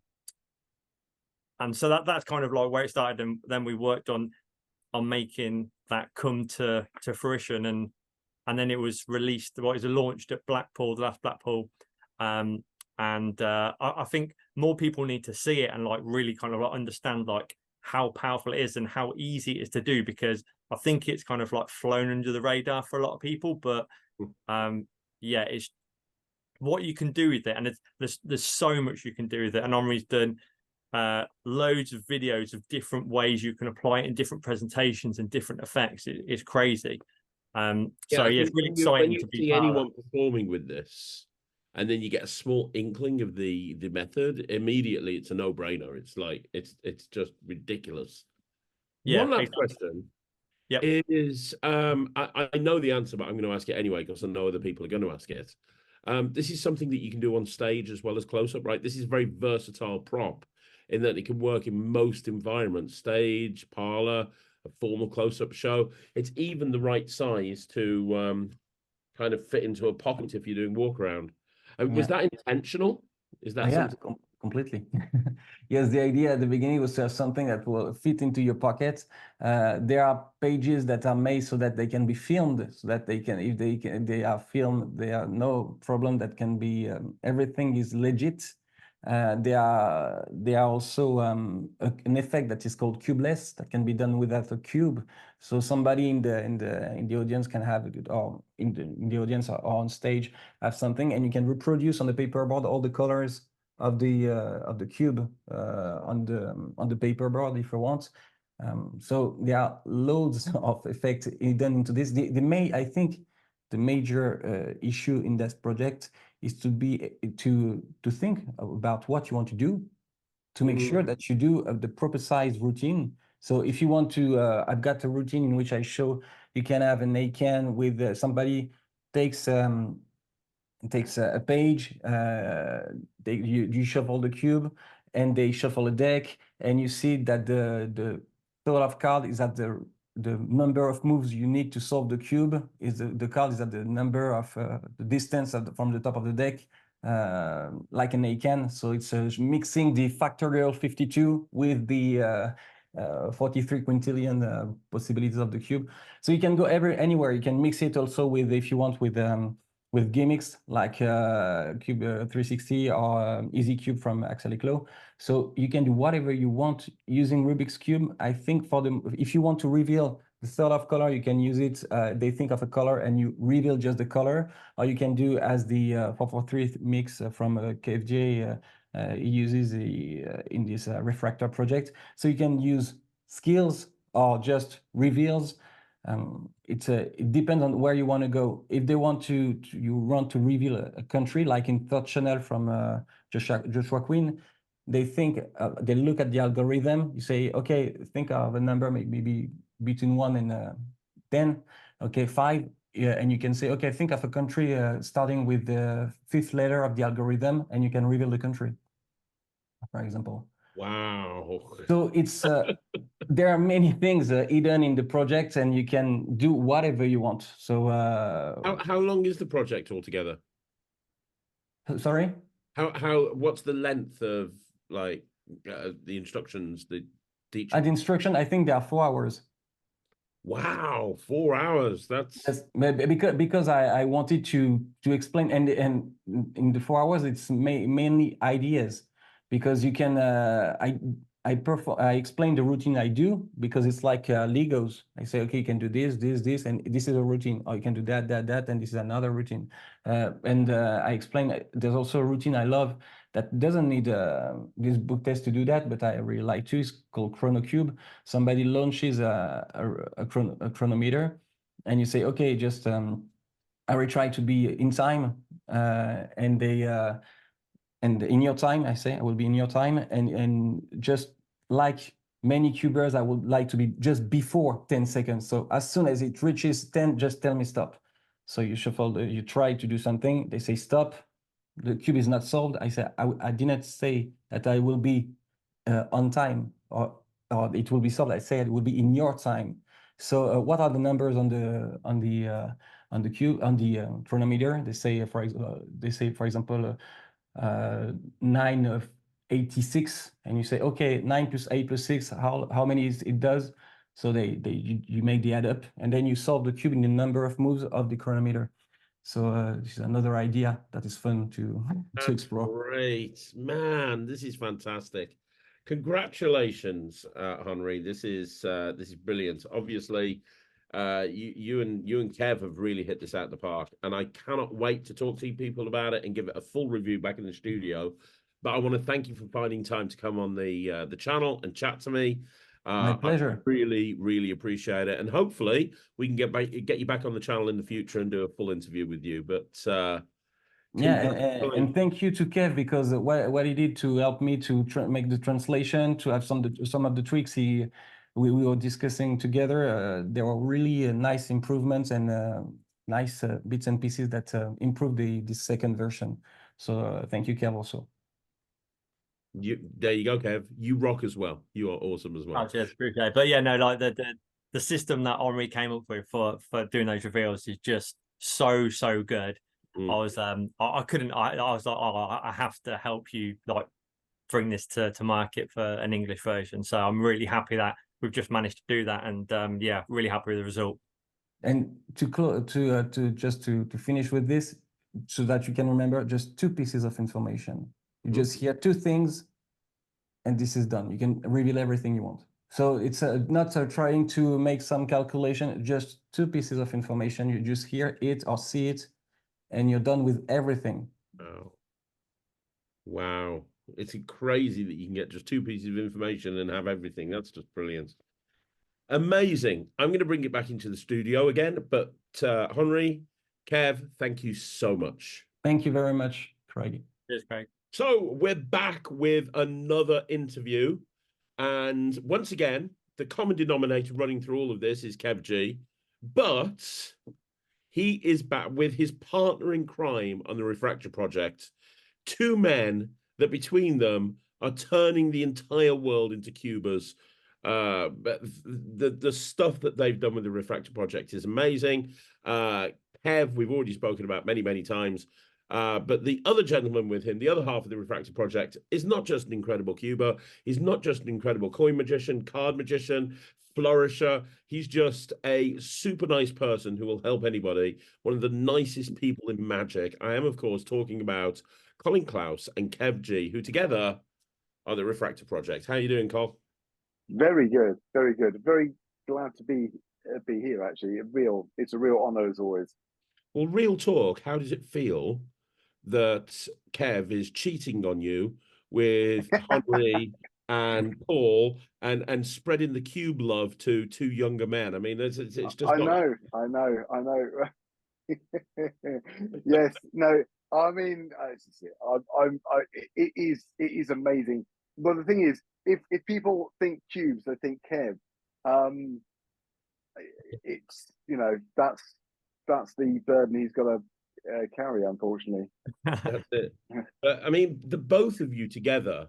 so that's kind of like where it started, and then we worked on making that come to fruition, and then it was released. It was launched at Blackpool, the last Blackpool, and I think more people need to see it and like really kind of like understand like how powerful it is and how easy it is to do, because I think it's kind of like flown under the radar for a lot of people. But yeah, it's what you can do with it, and there's so much you can do with it. And Henri's done loads of videos of different ways you can apply it in different presentations and different effects. It's crazy. So yeah, it's really exciting to be see anyone performing with this, and then you get a small inkling of the method, immediately it's a no-brainer. It's like it's just ridiculous. Yeah, one last exactly. question is I know the answer, but I'm going to ask it anyway because I know other people are going to ask it. This is something that you can do on stage as well as close-up, right? This is a very versatile prop in that it can work in most environments: stage, parlor, a formal close-up show. It's even the right size to kind of fit into a pocket if you're doing walk around. Was that intentional? Is that something? Completely. Yes, the idea at the beginning was to have something that will fit into your pocket. There are pages that are made so that they can be filmed, so that if they are filmed, they are no problem. That can be everything is legit. There are also an effect that is called cubeless that can be done without a cube. So somebody in the audience can have it, or in the audience or on stage have something, and you can reproduce on the paperboard all the colors of the cube on the paperboard if you want. So there are loads of effects done into this. I think the major issue in this project is to think about what you want to do, to make sure that you do the proper size routine. So if you want to, I've got a routine in which I show you can have an A-can with somebody takes a page, you shuffle the cube, and they shuffle a deck, and you see that the total of card is at the number of moves you need to solve the cube. Is the card is at the number of the distance from the top of the deck, like an A-can. So it's mixing the factorial 52 with the 43 quintillion possibilities of the cube. So you can go anywhere. You can mix it also with, if you want, with gimmicks like Cube 360 or Easy Cube from Axeliclo. So you can do whatever you want using Rubik's Cube. I think if you want to reveal the third of color, you can use it. They think of a color and you reveal just the color, or you can do as the 443 mix from Kev G. He uses in this Refractor project. So you can use skills or just reveals. It depends on where you want to go. If they want you want to reveal a country, like in Third Channel from Joshua Quinn, they look at the algorithm. You say, okay, think of a number maybe between 1 and 10. Okay, 5. Yeah, and you can say, okay, think of a country starting with the 5th letter of the algorithm, and you can reveal the country, for example. Wow. So it's there are many things hidden in the project, and you can do whatever you want. So how long is the project altogether? Sorry? What's the length of like the instructions, the teaching? At instruction, I think there are 4 hours. Wow, 4 hours. That's because I wanted to explain, and in the 4 hours it's mainly ideas, because you can I explain the routine I do, because it's like Legos. I say, okay, you can do this, and this is a routine, or you can do that, and this is another routine. I explain there's also a routine I love that doesn't need this book test to do that, but I really like to. It's called ChronoCube. Somebody launches a chronometer, and you say, okay, just I will try to be in time, and they. And in your time, I say, I will be in your time. And just like many cubers, I would like to be just before 10 seconds. So as soon as it reaches 10, just tell me stop. So you shuffle, you try to do something. They say stop. The cube is not solved. I say, I did not say that I will be on time or it will be solved. I said it will be in your time. So what are the numbers on the cube, on the chronometer? They say, for example, 9 of 86, and you say, okay, 9 plus 8 plus 6, how many it does? So you make the add up, and then you solve the cube in the number of moves of the chronometer. So this is another idea that is fun to explore. Great, man, this is fantastic. Congratulations, Henri. This is brilliant. Obviously, you and Kev have really hit this out of the park, and I cannot wait to talk to you people about it and give it a full review back in the studio. But I want to thank you for finding time to come on the channel and chat to me. My pleasure. I really appreciate it, and hopefully we can get you back on the channel in the future and do a full interview with you. But and thank you to Kev, because what he did to help me to make the translation, to have some of the tricks we were discussing together. There were really nice improvements and nice bits and pieces that improved the second version. So thank you, Kev, also. There you go, Kev. You rock as well. You are awesome as well. Oh, cheers, appreciate it. But yeah, no, like the system that Henri came up with for doing those reveals is just so good. I was I was like, oh, I have to help you like bring this to market for an English version. So I'm really happy that we've just managed to do that, and yeah, really happy with the result. And to finish with this, so that you can remember just 2 pieces of information. You just hear two things, and this is done. You can reveal everything you want. So it's not trying to make some calculation, just two pieces of information. You just hear it or see it, and you're done with everything. Wow. Wow. It's crazy that you can get just two pieces of information and have everything. That's just brilliant. Amazing. I'm going to bring it back into the studio again, but Henri, Kev, thank you so much. Thank you very much, Craig. Cheers, Craig. So we're back with another interview. And once again, the common denominator running through all of this is Kev G, but he is back with his partner in crime on the Refractor project. Two men that between them are turning the entire world into cubers. But the stuff that they've done with the Refractor project is amazing. Kev, we've already spoken about many times. But the other gentleman with him, the other half of the Refractor project, is not just an incredible cuber. He's not just an incredible coin magician, card magician, flourisher. He's just a super nice person who will help anybody. One of the nicest people in magic. I am, of course, talking about Colin Klaus and Kev G, who together are the Refractor project. How are you doing, Col? Very good, very good. Very glad to be here. Actually, it's a real honor as always. Well, real talk. How does it feel that Kev is cheating on you with Henri and Paul and spreading the cube love to two younger men? I mean, it's just. I know. Yes, no. I mean, it is amazing. But the thing is, if people think cubes, they think Kev. It's that's the burden he's got to carry, unfortunately. That's it. But I mean, the both of you together,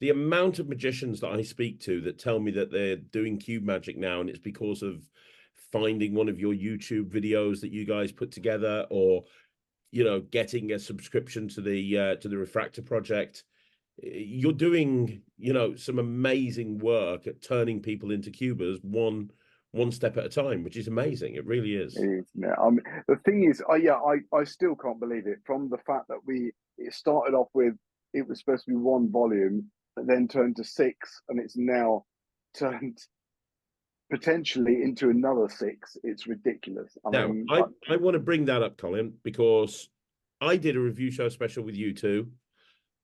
the amount of magicians that I speak to that tell me that they're doing cube magic now, and it's because of finding one of your YouTube videos that you guys put together, or getting a subscription to the Refractor project. You're doing, some amazing work at turning people into cubers one step at a time, which is amazing. It really is. Yeah, the thing is, I still can't believe it. From the fact that it started off with, it was supposed to be one volume, but then turned to 6, and it's now turned potentially into another 6. It's ridiculous. I want to bring that up, Colin, because I did a review show special with you two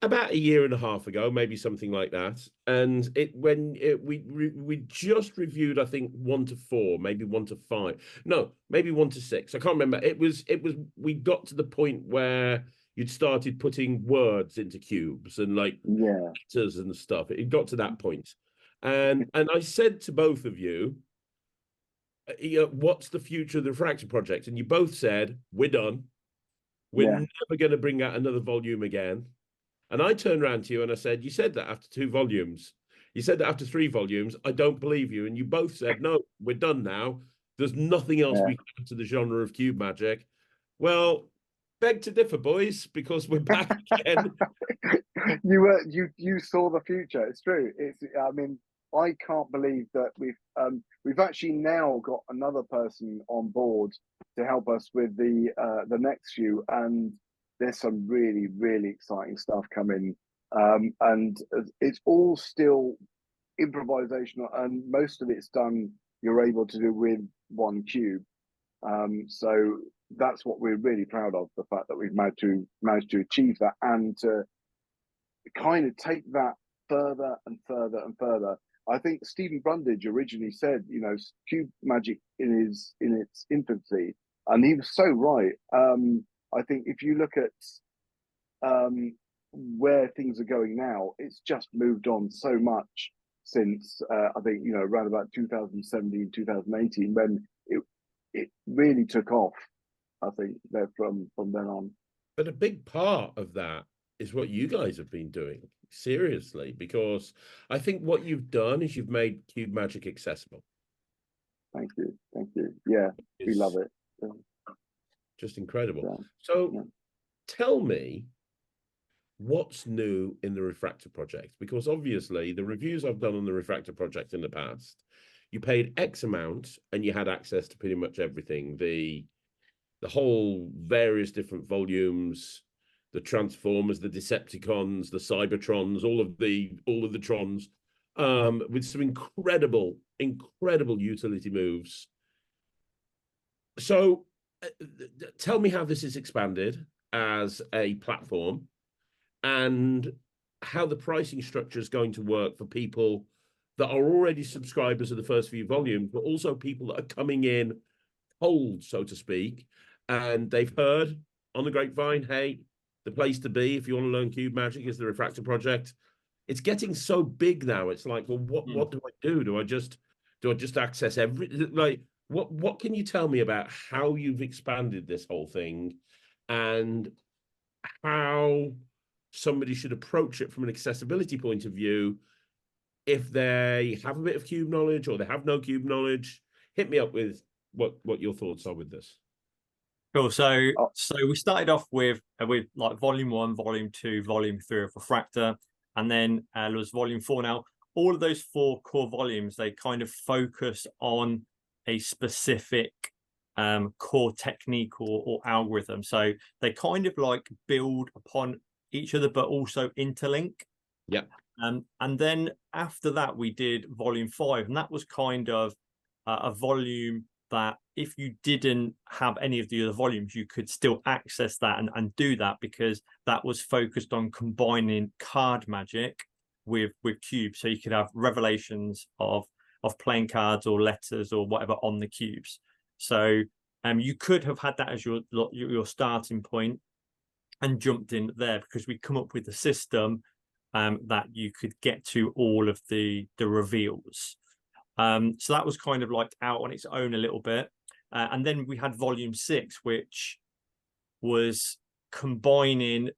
about a year and a half ago, maybe something like that. And we just reviewed, I think, 1 to 4, maybe 1 to 5. No, maybe 1 to 6. I can't remember. We got to the point where you'd started putting words into cubes and letters and stuff. It got to that point. And I said to both of you, what's the future of the Refractor project? And you both said, we're done. We're never going to bring out another volume again. And I turned around to you and I said, you said that after 2 volumes. You said that after 3 volumes. I don't believe you. And you both said, no, we're done now. There's nothing else we can add to the genre of cube magic. Well, beg to differ, boys, because we're back again. You saw the future. It's true. I can't believe that we've actually now got another person on board to help us with the next few, and there's some really, really exciting stuff coming. And it's all still improvisational, and most of it's done, you're able to do with 1 cube. So that's what we're really proud of, the fact that we've managed to achieve that, and to kind of take that further and further and further. I think Stephen Brundage originally said, cube magic in its infancy, and he was so right. I think if you look at where things are going now, it's just moved on so much since I think around about 2017, 2018, when it really took off. I think that from then on. But a big part of that is what you guys have been doing, seriously, because I think what you've done is you've made cube magic accessible. Thank you. Yeah, we love it. Just incredible. Yeah. So tell me, what's new in the Refractor project? Because obviously the reviews I've done on the Refractor project in the past, you paid X amount and you had access to pretty much everything. The whole various different volumes, the Transformers, the Decepticons, the Cybertrons, all of the Trons, with some incredible utility moves. So tell me how this is expanded as a platform, and how the pricing structure is going to work for people that are already subscribers of the first few volumes, but also people that are coming in cold, so to speak, and they've heard on the grapevine, hey, the place to be if you want to learn cube magic is the Refractor project. It's getting so big now. It's like, well, what do I do? Do I just access every, like, what can you tell me about how you've expanded this whole thing, and how somebody should approach it from an accessibility point of view if they have a bit of cube knowledge or they have no cube knowledge? Hit me up with what your thoughts are with this. Cool. So we started off with like volume 1, volume 2, volume 3 of Refractor, and then there was volume 4. Now, all of those 4 core volumes, they kind of focus on a specific core technique or algorithm. So they kind of like build upon each other, but also interlink. Yeah. And then after that, we did volume 5, and that was kind of a volume that if you didn't have any of the other volumes, you could still access that and do that, because that was focused on combining card magic with cubes. So you could have revelations of playing cards or letters or whatever on the cubes. So you could have had that as your starting point and jumped in there, because we come up with a system that you could get to all of the reveals. So that was kind of like out on its own a little bit. And then we had volume 6, which was combining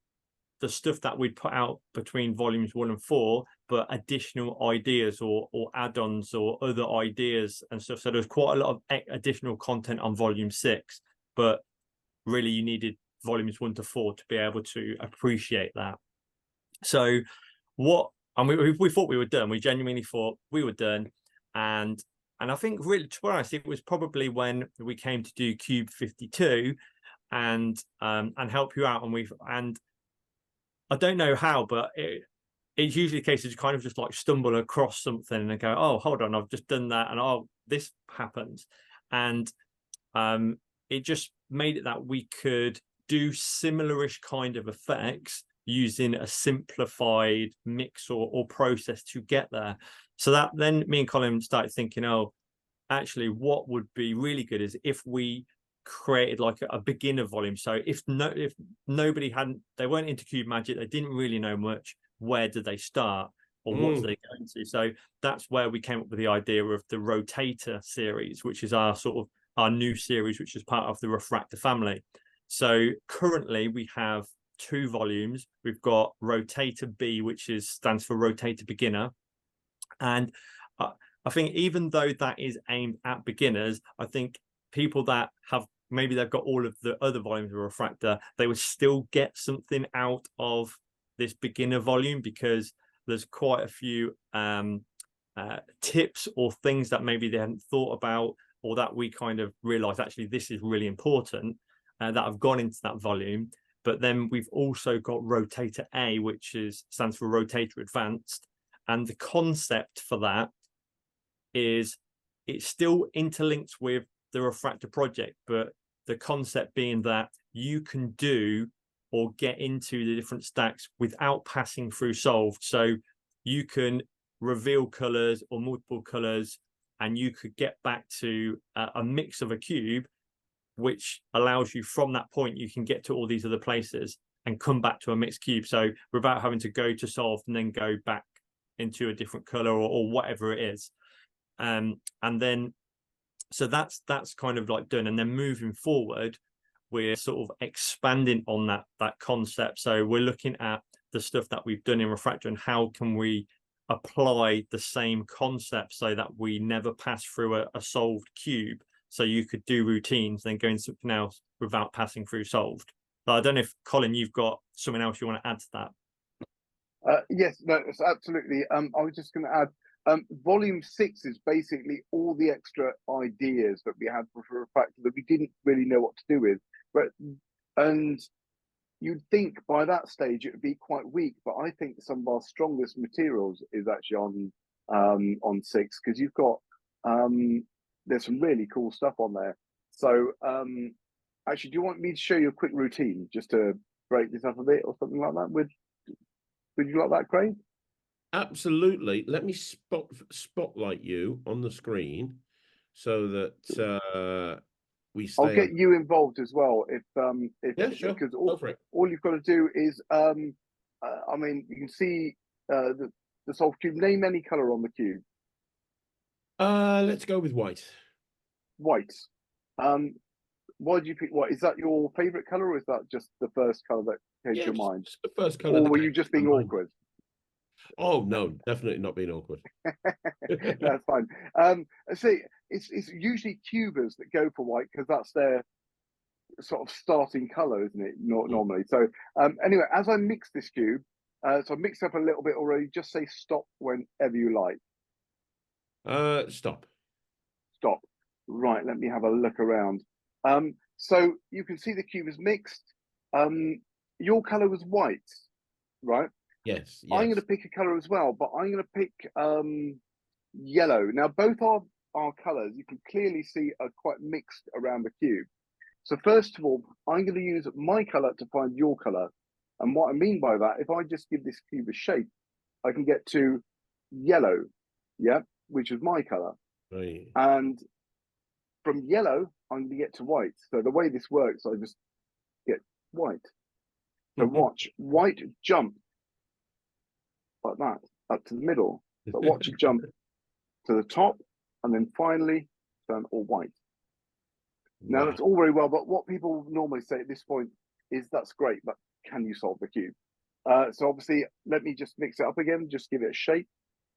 the stuff that we'd put out between volumes 1 and 4, but additional ideas or add-ons or other ideas and stuff. So there's quite a lot of additional content on volume 6, but really you needed volumes 1 to 4 to be able to appreciate that. So we thought we were done. We genuinely thought we were done. And I think, really, to be honest, it was probably when we came to do Cube 52 and help you out. And I don't know how, but it's usually the case that you kind of just like stumble across something and go, oh, hold on, I've just done that, and oh, this happens. And it just made it that we could do similarish kind of effects using a simplified mix or process to get there. So that then me and Colin started thinking, oh, actually what would be really good is if we created like a beginner volume. So if nobody they weren't into cube magic, they didn't really know much, where did they start or what did they go into? So that's where we came up with the idea of the Rotator series, which is our new series, which is part of the Refractor family. So currently we have 2 volumes. We've got Rotator B, which stands for Rotator Beginner. And I think even though that is aimed at beginners, I think people that have, maybe they've got all of the other volumes of Refractor, they would still get something out of this beginner volume, because there's quite a few tips or things that maybe they hadn't thought about, or that we kind of realized actually this is really important, that have gone into that volume. But then we've also got Rotator A, which stands for Rotator Advanced. And the concept for that is it still interlinks with the Refractor project, but the concept being that you can do or get into the different stacks without passing through solved. So you can reveal colors or multiple colors, and you could get back to a mix of a cube, which allows you from that point, you can get to all these other places and come back to a mixed cube. So without having to go to solved and then go back into a different color or whatever it is. And then, so that's kind of like done. And then moving forward, we're sort of expanding on that concept. So we're looking at the stuff that we've done in Refractor and how can we apply the same concept so that we never pass through a solved cube. So you could do routines, then go into something else without passing through solved. But I don't know if, Colin, you've got something else you want to add to that. Yes, no, it's absolutely. I was just going to add, volume 6 is basically all the extra ideas that we had for Refractor that we didn't really know what to do with. And you'd think by that stage it would be quite weak, but I think some of our strongest materials is actually on 6, because you've got there's some really cool stuff on there. So actually, do you want me to show you a quick routine just to break this up a bit or something like that? Would you like that, Craig? Absolutely. Let me spotlight you on the screen so that we stay. I'll get you involved as well if Yeah, sure. because Go for it. all you've got to do is I mean, you can see the solved cube. Name any color on the cube. Let's go with white. White. Why do you pick white? Is that your favorite color, or is that just the first color that came to your mind? Just the first color. Or were you just being awkward? Oh no, definitely not being awkward. That's fine. See, it's usually cubers that go for white because that's their sort of starting color, isn't it? Normally. So anyway, as I mix this cube, so I mixed up a little bit already. Just say stop whenever you like. Stop. Stop. Right. Let me have a look around. So you can see the cube is mixed. Your color was white, right? Yes. I'm going to pick a color as well, but I'm going to pick yellow. Now, both our colors, you can clearly see, are quite mixed around the cube. So first of all, I'm going to use my color to find your color. And what I mean by that, if I just give this cube a shape, I can get to yellow, yeah, which is my color. Right. And from yellow, I'm going to get to white. So the way this works, I just get white. So watch, white jump like that up to the middle. But watch it jump to the top, and then finally turn all white. Now Wow. that's all very well, but what people normally say at this point is that's great, but can you solve the cube? So obviously, let me just mix it up again, just give it a shape,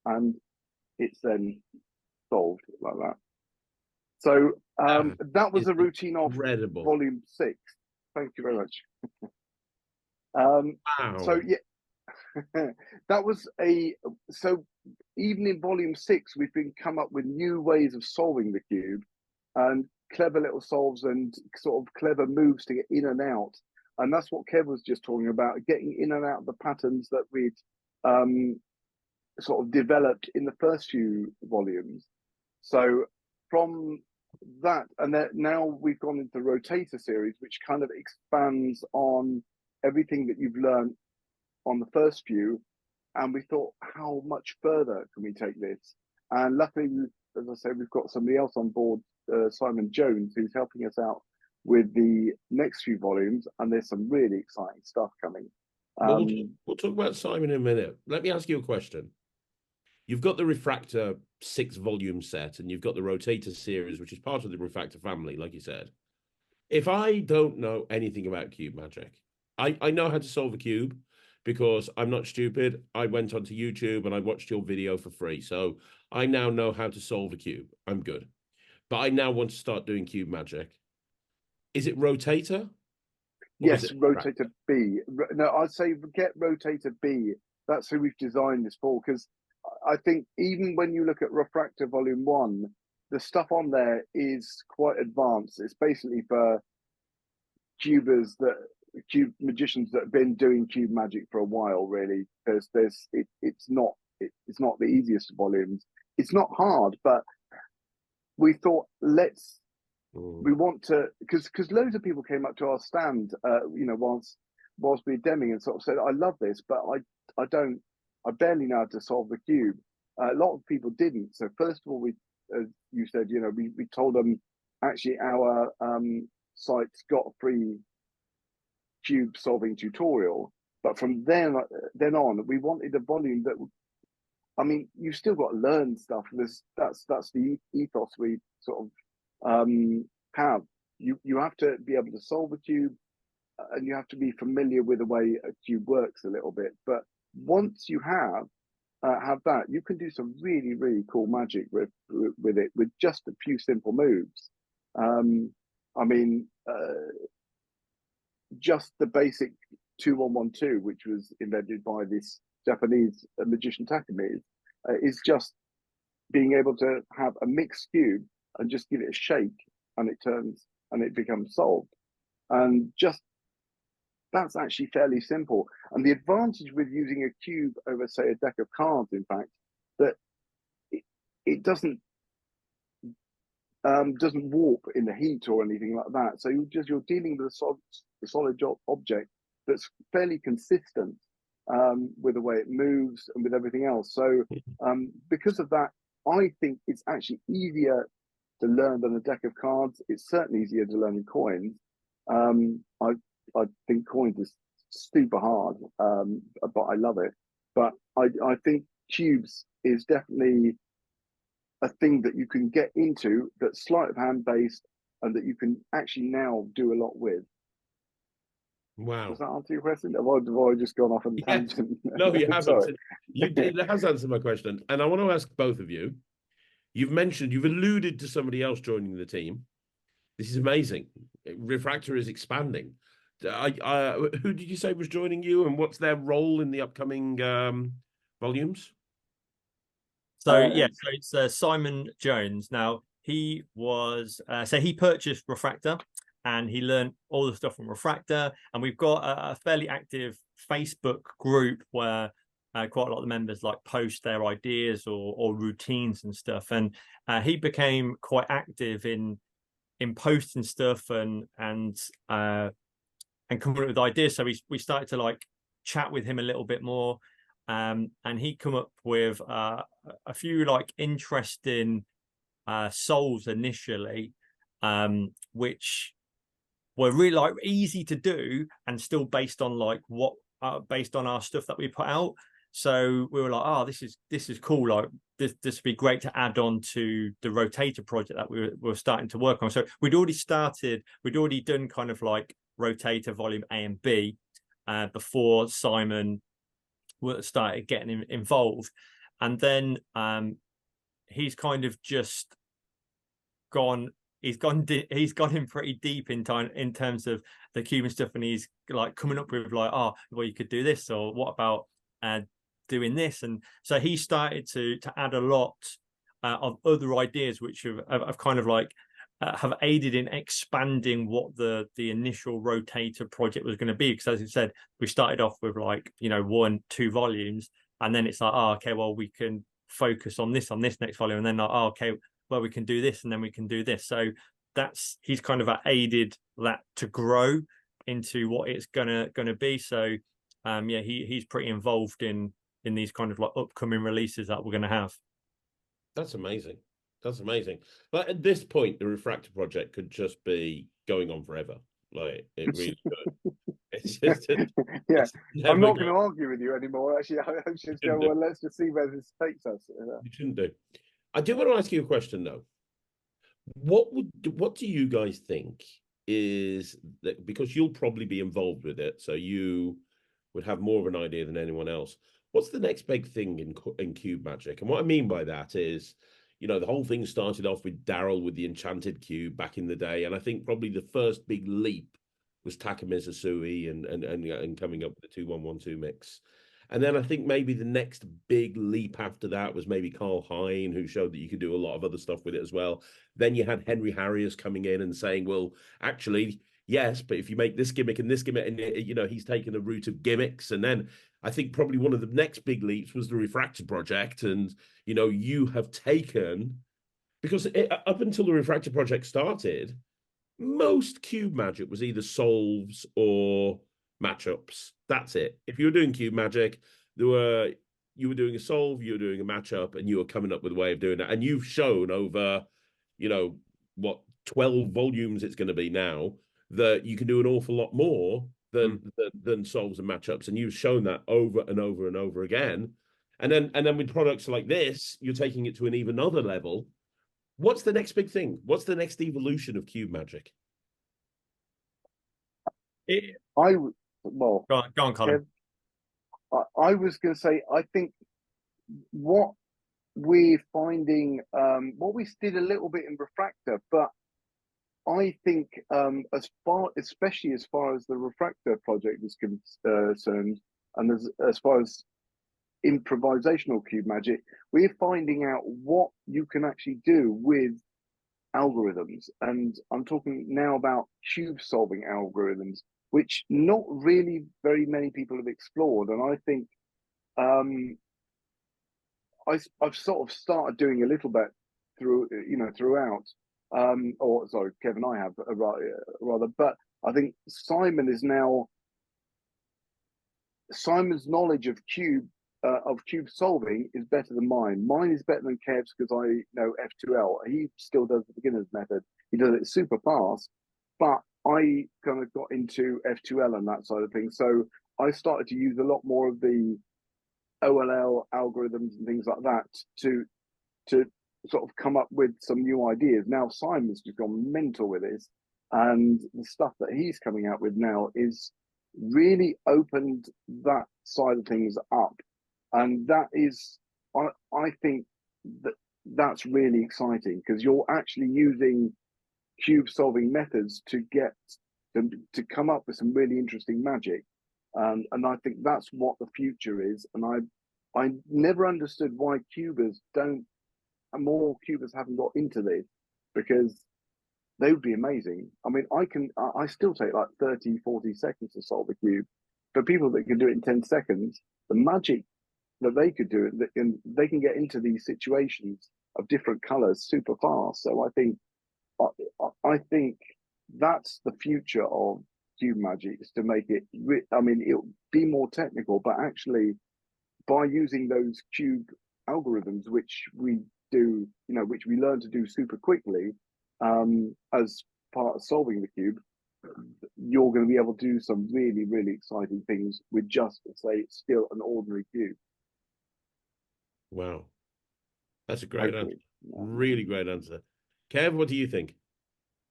and it's then solved like that. So that was a routine of incredible. volume 6. Thank you very much. Wow. So yeah, that was so even in volume 6, we've been come up with new ways of solving the cube and clever little solves and sort of clever moves to get in and out. And that's what Kev was just talking about, getting in and out of the patterns that we'd sort of developed in the first few volumes. So from that, and then now we've gone into the Rotator series, which kind of expands on everything that you've learned on the first few. And we thought, how much further can we take this? And luckily, as I said, we've got somebody else on board, Simon Jones, who's helping us out with the next few volumes. And there's some really exciting stuff coming. We'll talk about Simon in a minute. Let me ask you a question. You've got the Refractor 6-volume set, and you've got the Rotator series, which is part of the Refractor family, like you said. If I don't know anything about cube magic, I know how to solve a cube because I'm not stupid. I went onto YouTube and I watched your video for free. So I now know how to solve a cube. I'm good. But I now want to start doing cube magic. Is it Rotator? Yes, Rotator B. No, I'd say get Rotator B. That's who we've designed this for, because I think even when you look at Refractor Volume 1, the stuff on there is quite advanced. It's basically for cube magicians that have been doing cube magic for a while, really. Because it's not the easiest of volumes. It's not hard, but we thought we want to, because loads of people came up to our stand, whilst we were demoing and sort of said, I love this, but I barely know how to solve the cube. A lot of people didn't. So first of all, we, as you said, we told them actually our site's got a free cube solving tutorial. But from then on, we wanted a volume that, I mean, you still got to learn stuff. That's the ethos we sort of have. You have to be able to solve a cube, and you have to be familiar with the way a cube works a little bit. But once you have that, you can do some really, really cool magic with it with just a few simple moves. I mean, just the basic 2-1-1-2, which was invented by this Japanese magician Takumi, is just being able to have a mixed cube and just give it a shake, and it turns and it becomes solved. And just that's actually fairly simple. And the advantage with using a cube over, say, a deck of cards, in fact, that it doesn't warp in the heat or anything like that. So you're dealing with a solid object that's fairly consistent with the way it moves and with everything else. So because of that, I think it's actually easier to learn than a deck of cards. It's certainly easier to learn than coins. I think coins is super hard, but I love it. But I think cubes is definitely a thing that you can get into that's sleight of hand based and that you can actually now do a lot with. Wow. Does that answer your question? Have I just gone off on a tangent? No, you haven't. Sorry. It has answered my question. And I want to ask both of you. You've alluded to somebody else joining the team. This is amazing. Refractor is expanding. Who did you say was joining you, and what's their role in the upcoming volumes? So it's Simon Jones. Now he was he purchased Refractor, and he learned all the stuff from Refractor. And we've got a fairly active Facebook group where quite a lot of the members like post their ideas or routines and stuff. And he became quite active in posting stuff and coming up with ideas. So we started to like chat with him a little bit more. And he come up with a few like interesting solves initially, which were really like easy to do and still based on like based on our stuff that we put out. So we were like, oh, this is cool. Like this would be great to add on to the rotator project that we were starting to work on. So we'd already done kind of like rotator volume A and B before Simon started getting involved. And then he's kind of just gone in pretty deep in terms of the Cuban stuff, and he's like coming up with like, oh, well, you could do this, or what about doing this? And so he started to add a lot of other ideas which have kind of like have aided in expanding what the initial rotator project was going to be. Because as you said, we started off with like 1-2 volumes, and then it's like, oh, okay, well, we can focus on this next volume, and then like, oh, okay, well, we can do this, and then we can do this. So he's kind of aided that to grow into what it's gonna be. So he's pretty involved in these kind of like upcoming releases that we're going to have. That's amazing. That's amazing. But at this point, the Refractor project could just be going on forever. Like it really could. It's just I'm not going to argue with you anymore. Actually, I should go. Well, let's just see where this takes us. You shouldn't do. I do want to ask you a question though. What do you guys think is that, because you'll probably be involved with it, so you would have more of an idea than anyone else. What's the next big thing in Cube Magic? And what I mean by that is, the whole thing started off with Daryl with the Enchanted Cube back in the day, and I think probably the first big leap was Takamizu Sui and coming up with the 2112 mix. And then I think maybe the next big leap after that was maybe Carl Hine, who showed that you could do a lot of other stuff with it as well. Then you had Henry Harriers coming in and saying, well, actually, yes, but if you make this gimmick and this gimmick, and he's taken a route of gimmicks. And then I think probably one of the next big leaps was the Refractor project. And, you have taken, because up until the Refractor project started, most Cube Magic was either solves or matchups. That's it. If you were doing Cube Magic, you were doing a solve, you were doing a matchup, and you were coming up with a way of doing that. And you've shown over, 12 volumes it's going to be now, that you can do an awful lot more than solves and matchups. And you've shown that over and over and over again. And then with products like this, you're taking it to an even other level. What's the next big thing? What's the next evolution of Cube Magic? Go on, Colin. I was going to say, I think what we're finding, what we did a little bit in Refractor, but I think especially as far as the Refractor project is concerned, and as far as improvisational Cube Magic, we're finding out what you can actually do with algorithms. And I'm talking now about cube solving algorithms. which not really very many people have explored. And I think I've sort of started doing a little bit throughout. Or sorry, Kev and I have rather, but I think Simon's knowledge of cube solving is better than mine. Mine is better than Kev's because I know F2L. He still does the beginner's method. He does it super fast, but I kind of got into F2L and that side of things. So I started to use a lot more of the OLL algorithms and things like that to sort of come up with some new ideas. Now Simon's just gone mental with this, and the stuff that he's coming out with now is really opened that side of things up, and that is, I think that's really exciting because you're actually using cube solving methods to get them to come up with some really interesting magic, and I think that's what the future is. And I never understood why more cubers haven't got into this, because they would be amazing. I mean, I still take like 30-40 seconds to solve a cube. For people that can do it in 10 seconds, the magic that they could do, they can get into these situations of different colors super fast. So I think that's the future of cube magic, is to make it, I mean, it'll be more technical, but actually by using those cube algorithms, which we do, which we learn to do super quickly, as part of solving the cube, you're going to be able to do some really, really exciting things with just, say, still an ordinary cube. Wow, that's a great Hopefully. answer. Really great answer. Kev, what do you think?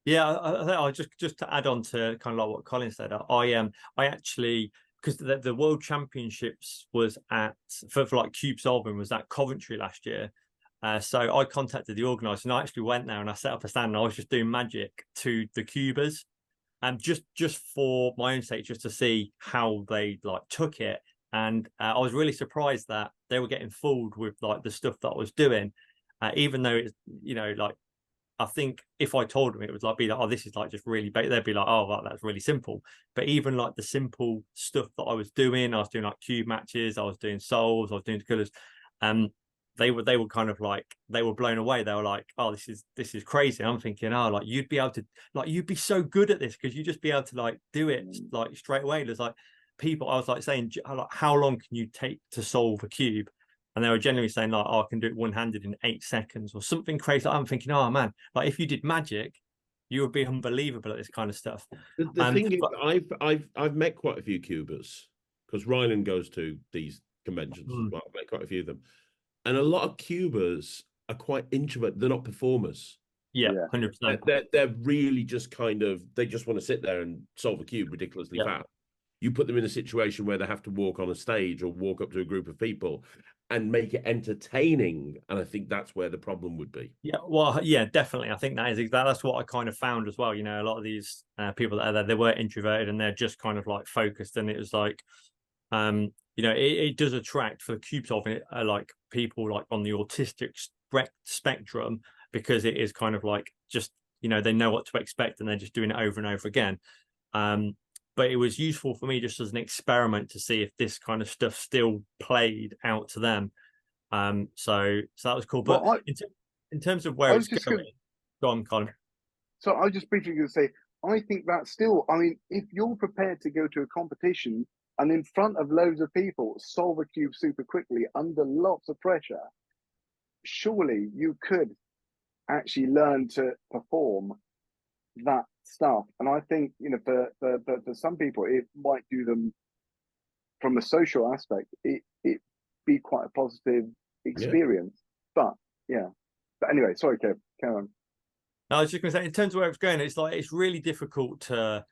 Yeah, I think I just to add on to kind of like what Colin said, I actually, because the World Championships was for like cube solving was at Coventry last year. So I contacted the organizer, and I actually went there and I set up a stand and I was just doing magic to the cubers, and just for my own sake, just to see how they like took it. And I was really surprised that they were getting fooled with like the stuff that I was doing, even though it's, like, I think if I told them, it would like be like, oh, this is like just really big, they'd be like, oh, well, that's really simple. But even like the simple stuff that I was doing like cube matches, I was doing souls, I was doing the colors, they were kind of like, they were blown away. They were like, oh, this is crazy. I'm thinking, oh, like you'd be able to, like, you'd be so good at this because you just be able to like do it like straight away. There's like people, I was like saying, like, how long can you take to solve a cube? And they were generally saying like, oh, I can do it one-handed in 8 seconds or something crazy. I'm thinking, oh man, like if you did magic, you would be unbelievable at this kind of stuff. The thing is, I've met quite a few cubers because Ryland goes to these conventions as well. I've met quite a few of them, and a lot of cubers are quite introverted. They're not performers. Yeah, 100%. They're really just kind of, they just want to sit there and solve a cube ridiculously fast. You put them in a situation where they have to walk on a stage or walk up to a group of people and make it entertaining, and I think that's where the problem would be. Yeah, well, yeah, definitely. I think that's what I kind of found as well. A lot of these people that are there, they were introverted and they're just kind of like focused, and it was like, it does attract for the cube solving like people like on the autistic spectrum, because it is kind of like just they know what to expect and they're just doing it over and over again. But it was useful for me just as an experiment to see if this kind of stuff still played out to them. So that was cool. But in terms of where it's going, go on, Colin. So I was just briefly going to say, I think that's still, I mean, if you're prepared to go to a competition and in front of loads of people solve a cube super quickly under lots of pressure, surely you could actually learn to perform that stuff. And I think for some people it might do them from a social aspect, it be quite a positive experience. But anyway, sorry, Kev, carry on. I was just gonna say, in terms of where it's going, it's like it's really difficult to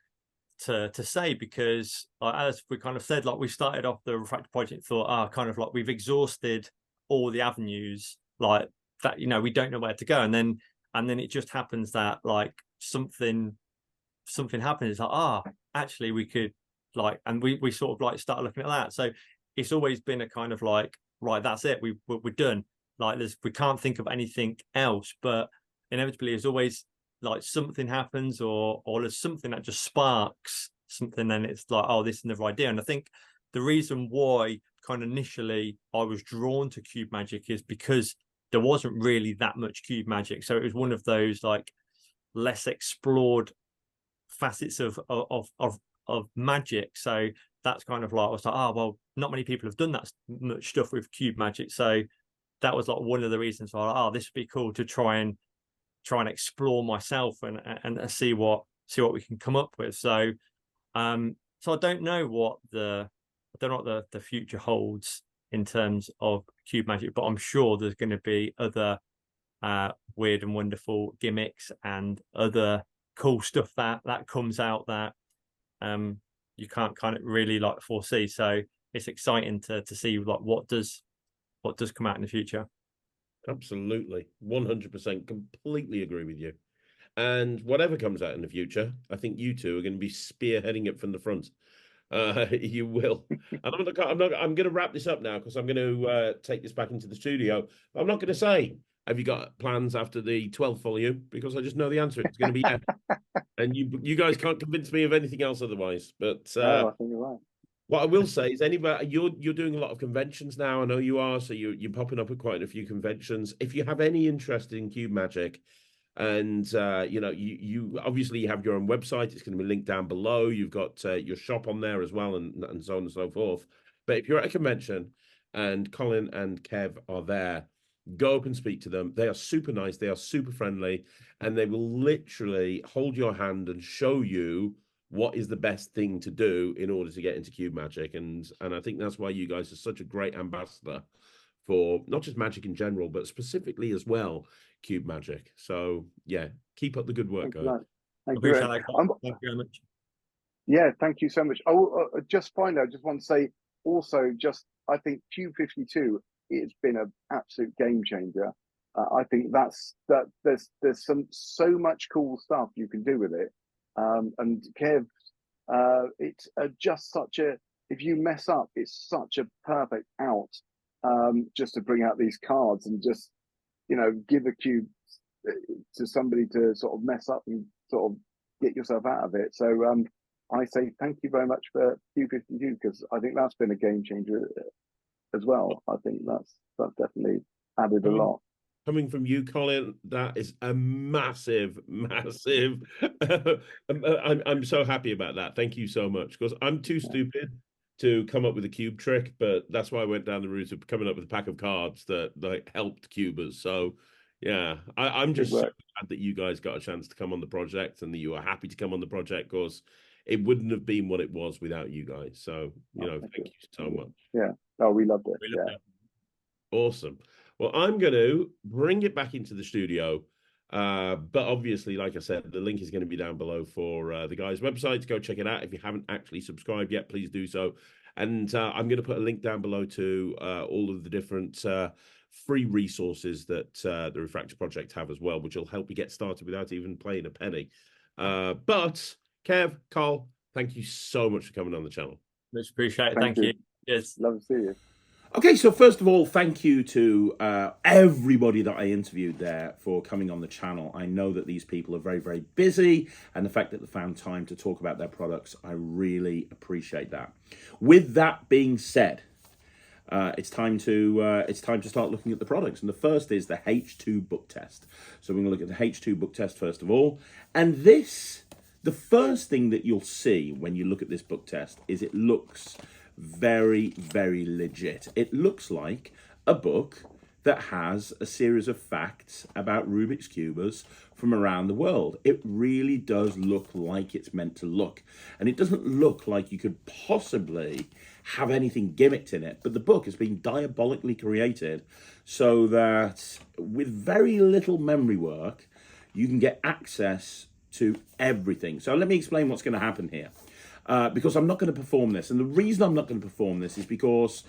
say, because as we kind of said, like we started off the Refractor project, thought kind of like we've exhausted all the avenues like that, we don't know where to go, and then it just happens that like something happens. It's like, actually we could like, and we sort of like start looking at that. So it's always been a kind of like, right, that's it, we're done. Like we can't think of anything else, but inevitably there's always like something happens or there's something that just sparks something and it's like, oh, this is another idea. And I think the reason why kind of initially I was drawn to cube magic is because there wasn't really that much cube magic. So it was one of those like less explored facets of magic. So that's kind of like, I was like, oh, well, not many people have done that much stuff with cube magic. So that was like one of the reasons why, oh, this would be cool to try and explore myself and see what we can come up with. So so I don't know what the future holds in terms of cube magic, but I'm sure there's going to be other weird and wonderful gimmicks and other cool stuff that comes out that you can't kind of really like foresee. So it's exciting to see like what does come out in the future. Absolutely, 100%, completely agree with you. And whatever comes out in the future, I think you two are going to be spearheading it from the front. You will. And I'm going to wrap this up now because I'm going to take this back into the studio. I'm not going to say, have you got plans after the 12th volume? Because I just know the answer. It's going to be yeah. And you guys can't convince me of anything else otherwise. But no, I think you're right. What I will say is, anybody, you're doing a lot of conventions now. I know you are, so you're popping up at quite a few conventions. If you have any interest in cube magic, and you know, you obviously have your own website. It's going to be linked down below. You've got your shop on there as well, and so on and so forth. But if you're at a convention and Colin and Kev are there, go up and speak to them. They are super nice. They are super friendly, and they will literally hold your hand and show you what is the best thing to do in order to get into cube magic. And I think that's why you guys are such a great ambassador for not just magic in general, but specifically as well, cube magic. So yeah, keep up the good work, guys. Thank you very much. Yeah, thank you so much. Just finally, I just want to say also, I think Cube 52, it's been an absolute game changer. I think there's so much cool stuff you can do with it. And Kev, it's just such a, if you mess up, it's such a perfect out just to bring out these cards and just, you know, give a cube to somebody to sort of mess up and sort of get yourself out of it. So I say thank you very much for Q52 because I think that's been a game changer as well. I think that's definitely added a lot. Coming from you, Colin, that is a massive. I'm so happy about that. Thank you so much, because I'm too stupid to come up with a cube trick, but that's why I went down the route of coming up with a pack of cards that like helped cubers. So yeah, I'm just so glad that you guys got a chance to come on the project and that you are happy to come on the project, because it wouldn't have been what it was without you guys. So, you know, thank you so much. Yeah. Oh, we loved it. Yeah. Awesome. Well, I'm going to bring it back into the studio. But obviously, like I said, the link is going to be down below for the guy's website. Go check it out. If you haven't actually subscribed yet, please do so. And I'm going to put a link down below to all of the different free resources that the Refractor project have as well, which will help you get started without even paying a penny. But Kev, Carl, thank you so much for coming on the channel. Much appreciated. Thank you. Yes. Love to see you. Okay, so first of all, thank you to everybody that I interviewed there for coming on the channel. I know that these people are very, very busy, and the fact that they found time to talk about their products, I really appreciate that. With that being said, it's time to start looking at the products, and the first is the H2 book test. So we're going to look at the H2 book test first of all, and the first thing that you'll see when you look at this book test is it looks very, very legit. It looks like a book that has a series of facts about Rubik's Cubers from around the world. It really does look like it's meant to look. And it doesn't look like you could possibly have anything gimmicked in it. But the book has been diabolically created so that with very little memory work, you can get access to everything. So let me explain what's going to happen here. Because I'm not going to perform this. And the reason I'm not going to perform this is because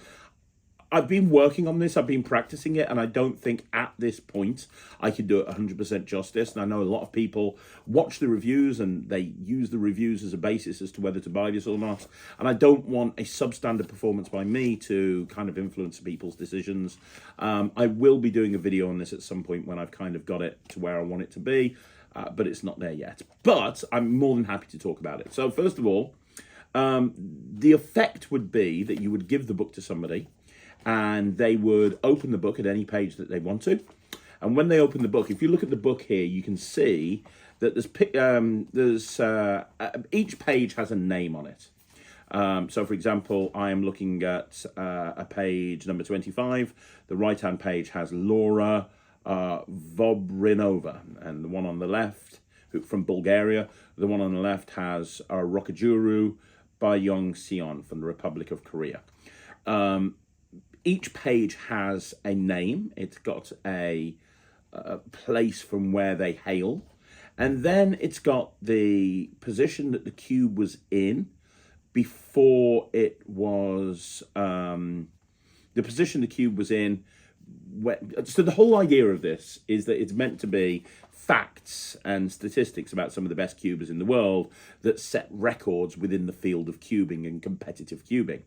I've been working on this, I've been practicing it, and I don't think at this point I can do it 100% justice. And I know a lot of people watch the reviews and they use the reviews as a basis as to whether to buy this or not. And I don't want a substandard performance by me to kind of influence people's decisions. I will be doing a video on this at some point when I've kind of got it to where I want it to be, but it's not there yet. But I'm more than happy to talk about it. So first of all, The effect would be that you would give the book to somebody and they would open the book at any page that they want to. And when they open the book, if you look at the book here, you can see that each page has a name on it. So, for example, I am looking at a page number 25. The right-hand page has Laura Vobrinova, and the one on the left, from Bulgaria. The one on the left has Rokajuru Bayong Sion from the Republic of Korea. Each page has a name. It's got a place from where they hail. And then it's got the position that the cube was in before it was, the position the cube was in. So the whole idea of this is that it's meant to be facts and statistics about some of the best cubers in the world that set records within the field of cubing and competitive cubing.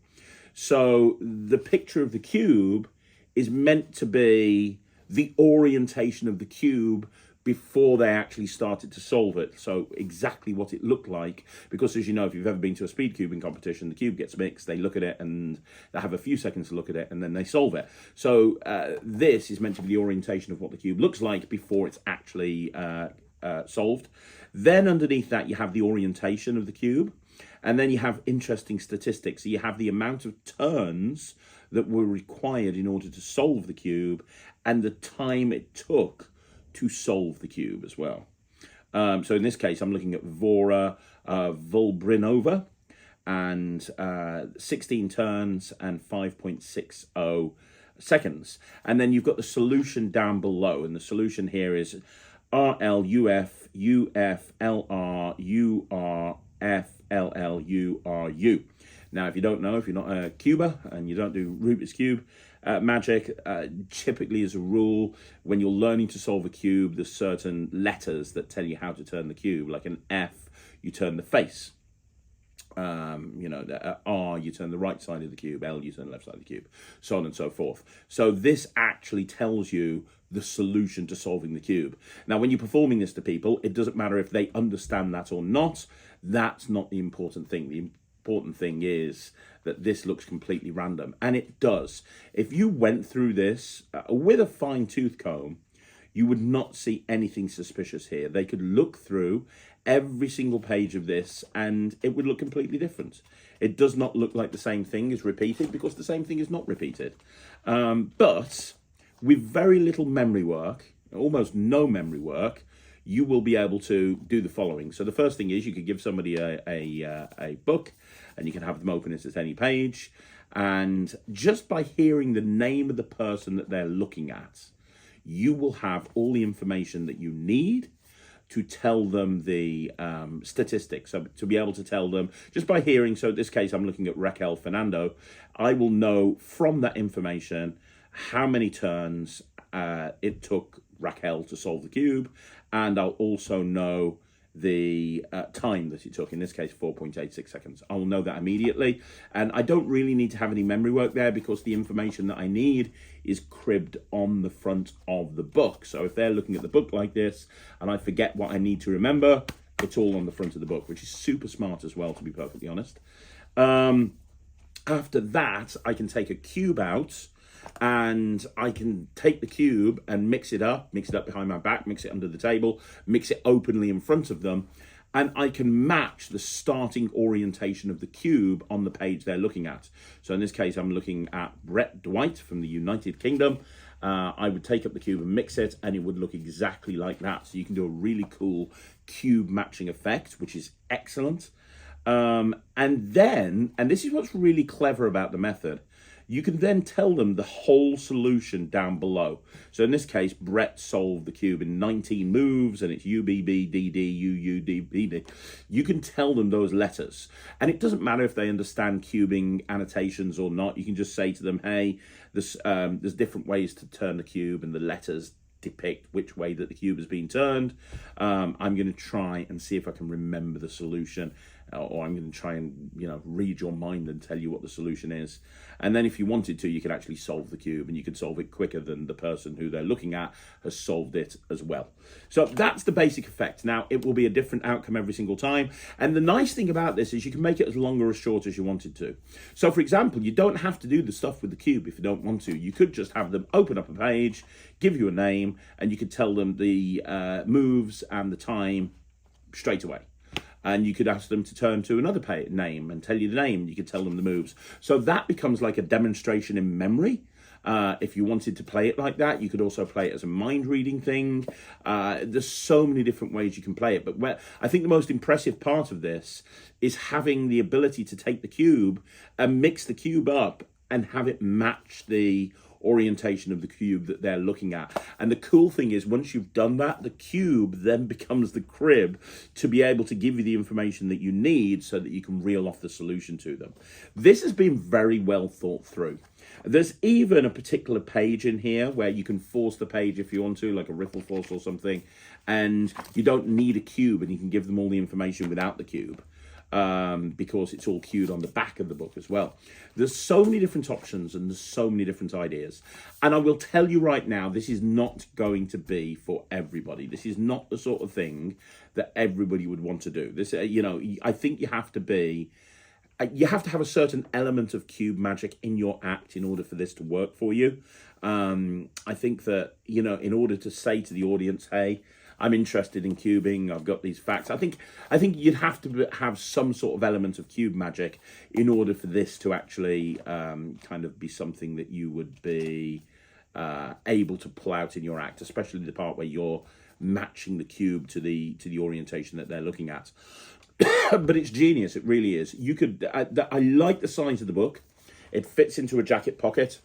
So the picture of the cube is meant to be the orientation of the cube before they actually started to solve it. So exactly what it looked like, because as you know, if you've ever been to a speed cubing competition, the cube gets mixed, they look at it and they have a few seconds to look at it and then they solve it. So this is meant to be the orientation of what the cube looks like before it's actually solved. Then underneath that, you have the orientation of the cube. And then you have interesting statistics. So you have the amount of turns that were required in order to solve the cube and the time it took to solve the cube as well. So in this case, I'm looking at Vora Volbrinova and 16 turns and 5.60 seconds. And then you've got the solution down below. And the solution here is RLUF UFLR URF LLURU. Now, if you don't know, if you're not a cuber and you don't do Rubik's Cube magic, typically as a rule, when you're learning to solve a cube, there's certain letters that tell you how to turn the cube. Like an F, you turn the face. The R, you turn the right side of the cube. L, you turn the left side of the cube. So on and so forth. So this actually tells you the solution to solving the cube. Now, when you're performing this to people, it doesn't matter if they understand that or not. That's not the important thing. The important thing is that this looks completely random, and it does. If you went through this with a fine-tooth comb, you would not see anything suspicious here. They could look through every single page of this and it would look completely different. It does not look like the same thing is repeated because the same thing is not repeated. But with very little memory work, almost no memory work, you will be able to do the following. So the first thing is you could give somebody a book and you can have them open it at any page. And just by hearing the name of the person that they're looking at, you will have all the information that you need to tell them the statistics. So to be able to tell them, just by hearing, so in this case, I'm looking at Raquel Fernando, I will know from that information how many turns it took Raquel to solve the cube, and I'll also know the time that it took, in this case 4.86 seconds. I will know that immediately, and I don't really need to have any memory work there because the information that I need is cribbed on the front of the book. So if they're looking at the book like this and I forget what I need to remember, it's all on the front of the book, which is super smart as well, to be perfectly honest. After that, I can take a cube out and I can take the cube and mix it up behind my back, mix it under the table, mix it openly in front of them, and I can match the starting orientation of the cube on the page they're looking at. So in this case, I'm looking at Brett Dwight from the United Kingdom. I would take up the cube and mix it, and it would look exactly like that. So you can do a really cool cube matching effect, which is excellent. And this is what's really clever about the method, you can then tell them the whole solution down below. So in this case, Brett solved the cube in 19 moves, and it's UBBDD. You can tell them those letters. And it doesn't matter if they understand cubing annotations or not. You can just say to them, hey, there's different ways to turn the cube, and the letters depict which way that the cube has been turned. I'm going to try and see if I can remember the solution, or I'm going to try and, you know, read your mind and tell you what the solution is. And then if you wanted to, you could actually solve the cube, and you could solve it quicker than the person who they're looking at has solved it as well. So that's the basic effect. Now, it will be a different outcome every single time. And the nice thing about this is you can make it as long or as short as you wanted to. So for example, you don't have to do the stuff with the cube if you don't want to. You could just have them open up a page, give you a name, and you could tell them the moves and the time straight away. And you could ask them to turn to another name and tell you the name. You could tell them the moves. So that becomes like a demonstration in memory. If you wanted to play it like that, you could also play it as a mind reading thing. There's so many different ways you can play it. But I think the most impressive part of this is having the ability to take the cube and mix the cube up and have it match the orientation of the cube that they're looking at. And the cool thing is, once you've done that, the cube then becomes the crib to be able to give you the information that you need so that you can reel off the solution to them. This has been very well thought through. There's even a particular page in here where you can force the page if you want to, like a riffle force or something, and you don't need a cube, and you can give them all the information without the cube. Because it's all cued on the back of the book as well. There's so many different options and there's so many different ideas. And I will tell you right now, this is not going to be for everybody. This is not the sort of thing that everybody would want to do. This, you know, I think you have to have a certain element of cube magic in your act in order for this to work for you. I think that, you know, in order to say to the audience, hey, I'm interested in cubing, I've got these facts. I think you'd have to have some sort of element of cube magic in order for this to actually kind of be something that you would be able to pull out in your act, especially the part where you're matching the cube to the orientation that they're looking at. But it's genius, it really is. You could, I like the size of the book. It fits into a jacket pocket,